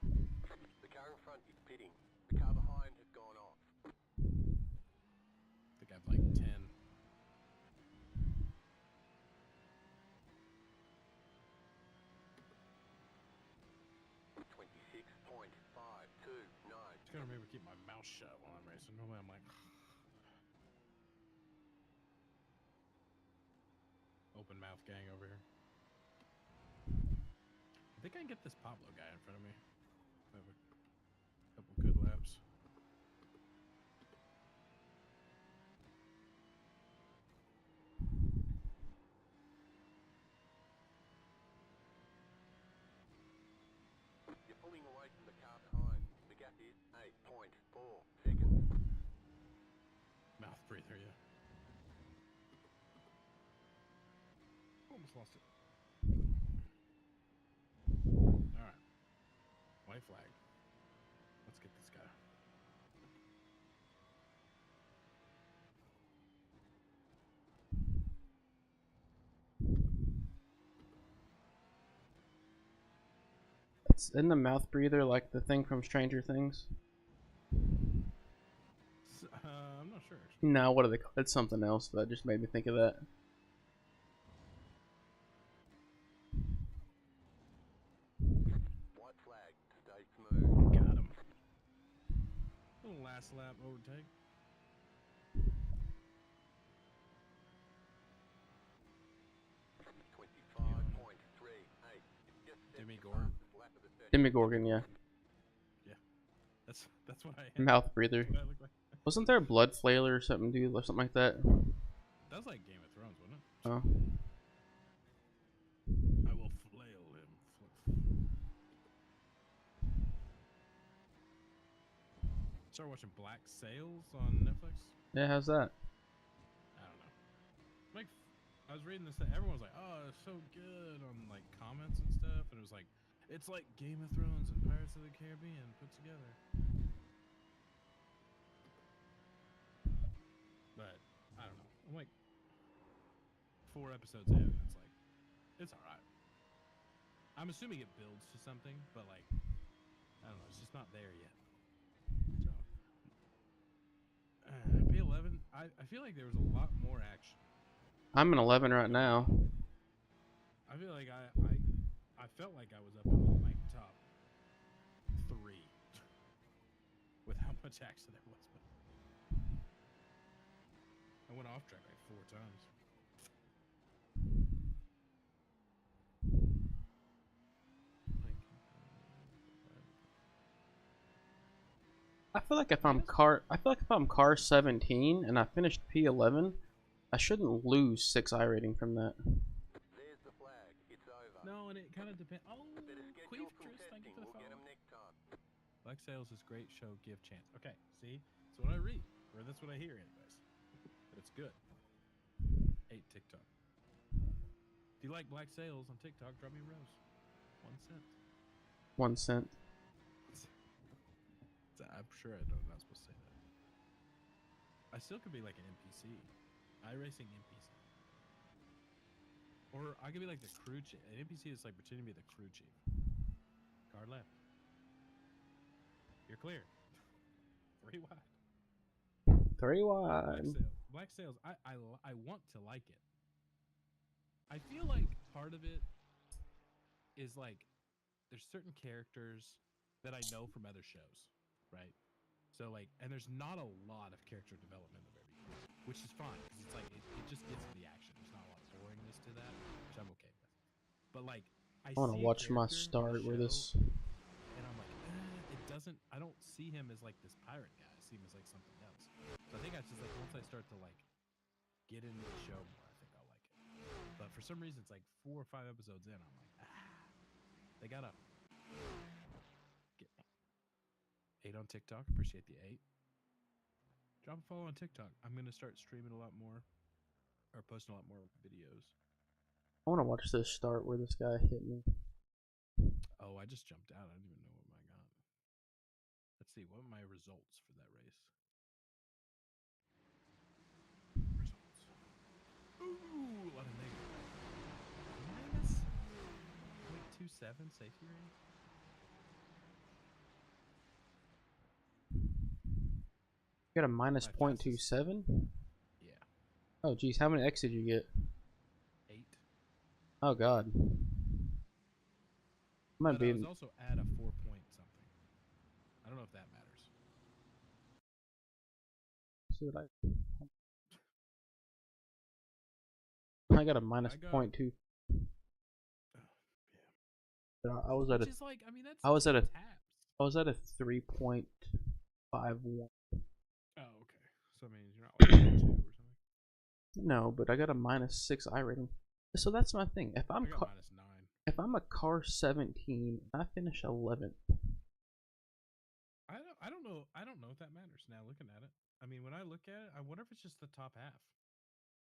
The car in front is pitting. The car behind has gone off. I think I've like 10. 26.529. Just gotta remember to keep my mouth shut while I'm racing. Normally I'm like open mouth gang over here. I think I can get this Pablo guy in front of me. Have a couple good laps. You're pulling away from the car behind. The gap is 8.4 seconds. Mouth breather, yeah. Almost lost it. Alright. White flag. Let's get this guy. It's in the mouth breather like the thing from Stranger Things. I'm not sure actually. No, what are they called? It's something else, but it just made me think of that. White flag. Stay smooth. Got him. Little last lap overtake. Demigorgon. Demigorgon, yeah. That's what I am. Mouth breather. That's what I look like. Wasn't there a blood flailer or something, dude, or something like that? That was like Game of Thrones, wasn't it? Oh. I will flail him. Started watching Black Sails on Netflix. Yeah, how's that? I don't know. Like, I was reading this thing. Everyone was like, "Oh, it's so good" on like comments and stuff, and it was like, it's like Game of Thrones and Pirates of the Caribbean put together. But I don't know. I'm like 4 episodes in, and it's like, it's all right. I'm assuming it builds to something, but like, I don't know. It's just not there yet. So, P11. I feel like there was a lot more action. I'm in 11 right now. I feel like I felt like I was up in like top 3 with how much action there was. But I went off track like 4 times. I feel like if I'm car 17 and I finished P11, I shouldn't lose 6 iRating from that. There's the flag. It's over. No, and it kind of depends. Oh, Better schedule some Queeftress, thank you testing. for the We'll get follow. 'em next time. Black Sales is great show, give chance. Okay, see? That's what I read. Or that's what I hear anyways. But it's good. 8 TikTok. If you like black sails on TikTok, drop me a rose. 1 cent. 1 cent. I'm sure I'm not supposed to say that. I still could be like an NPC. iRacing NPC. Or I could be like the crew chief. An NPC is like pretending to be the crew chief. Car left. You're clear. 3 wide. 3 wide. Black sails. I want to like it. I feel like part of it is like there's certain characters that I know from other shows, right? So like, and there's not a lot of character development in the very beginning, which is fine because it's like it just gets to the action. There's not a lot of boringness to that, which I'm okay with. But like, I want to watch my start with this, and I'm like, it doesn't. I don't see him as like this pirate guy. I see him as like something else. So I think I just like once I start to like get into the show more, I think I'll like it. But for some reason, it's like 4 or 5 episodes in, I'm like, they gotta get me. 8 on TikTok. Appreciate the 8. Drop a follow on TikTok. I'm gonna start streaming a lot more, or posting a lot more videos. I want to watch this start where this guy hit me. Oh, I just jumped out. I don't even know what I got. Let's see. What are my results for that race? Results. Ooh, a lot of negative. Minus 0.27 safety rating. You got a minus 0.27? Yeah. Oh, geez. How many X did you get? 8. Oh, God. Might But be. I was also at a 4 point something. I don't know if that matters. See what I got a minus 0.2. Yeah. I was at Which a. is like, I mean, that's I was at a. taps. I was at a 3.51. Oh, okay. So I mean, you're not like 2 or something. No, but I got a minus 6 iRating. So that's my thing. If I'm minus 9. If I'm a car 17 and I finish 11th. I don't know. I don't know if that matters now looking at it. I mean, when I look at it, I wonder if it's just the top half.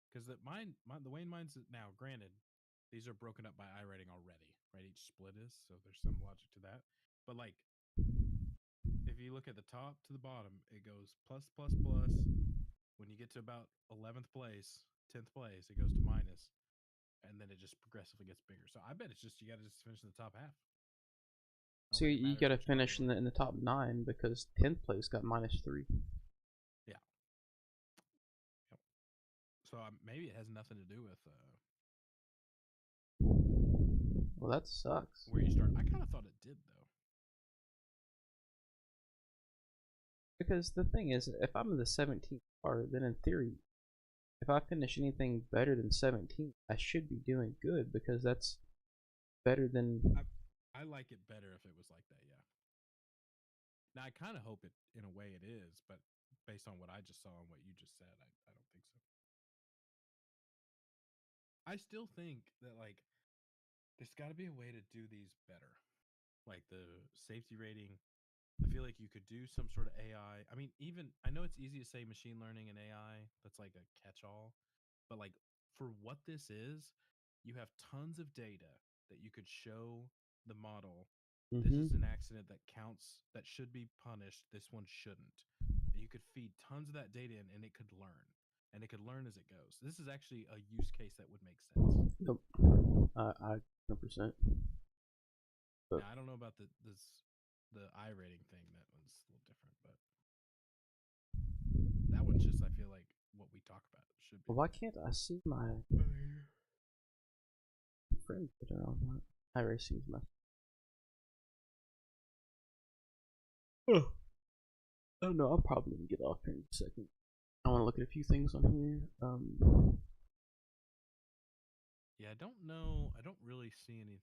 Because the way mine's now, granted, these are broken up by iRating already, right? Each split is, so there's some logic to that. But like, if you look at the top to the bottom, it goes plus, plus, plus. When you get to about 11th place, 10th place, it goes to minus. And then it just progressively gets bigger. So I bet it's just you got to just finish in the top half. So you got to finish in the top 9 because 10th place got minus 3. Yeah. Yep. So maybe it has nothing to do with. Well, that sucks. Where you start? I kind of thought it did though. Because the thing is, if I'm in the 17th car, then in theory, if I finish anything better than 17, I should be doing good because that's better than. I like it better if it was like that, yeah. Now I kind of hope it, in a way, it is, but based on what I just saw and what you just said, I don't think so. I still think that like there's got to be a way to do these better, like the safety rating. I feel like you could do some sort of AI. I mean, even I know it's easy to say machine learning and AI. That's like a catch-all, but like for what this is, you have tons of data that you could show the model. This is an accident that counts, that should be punished. This one shouldn't. And you could feed tons of that data in, and it could learn. And it could learn as it goes. This is actually a use case that would make sense. Yep. I 100%. Now, I don't know about the iRating thing. That one's a little different, but that one's just, I feel like, what we talk about should be. Well, why can't I see my friends that are on that? iRacing's my. I don't know. I'm probably gonna get off here in a second. I want to look at a few things on here. Yeah, I don't know. I don't really see anything.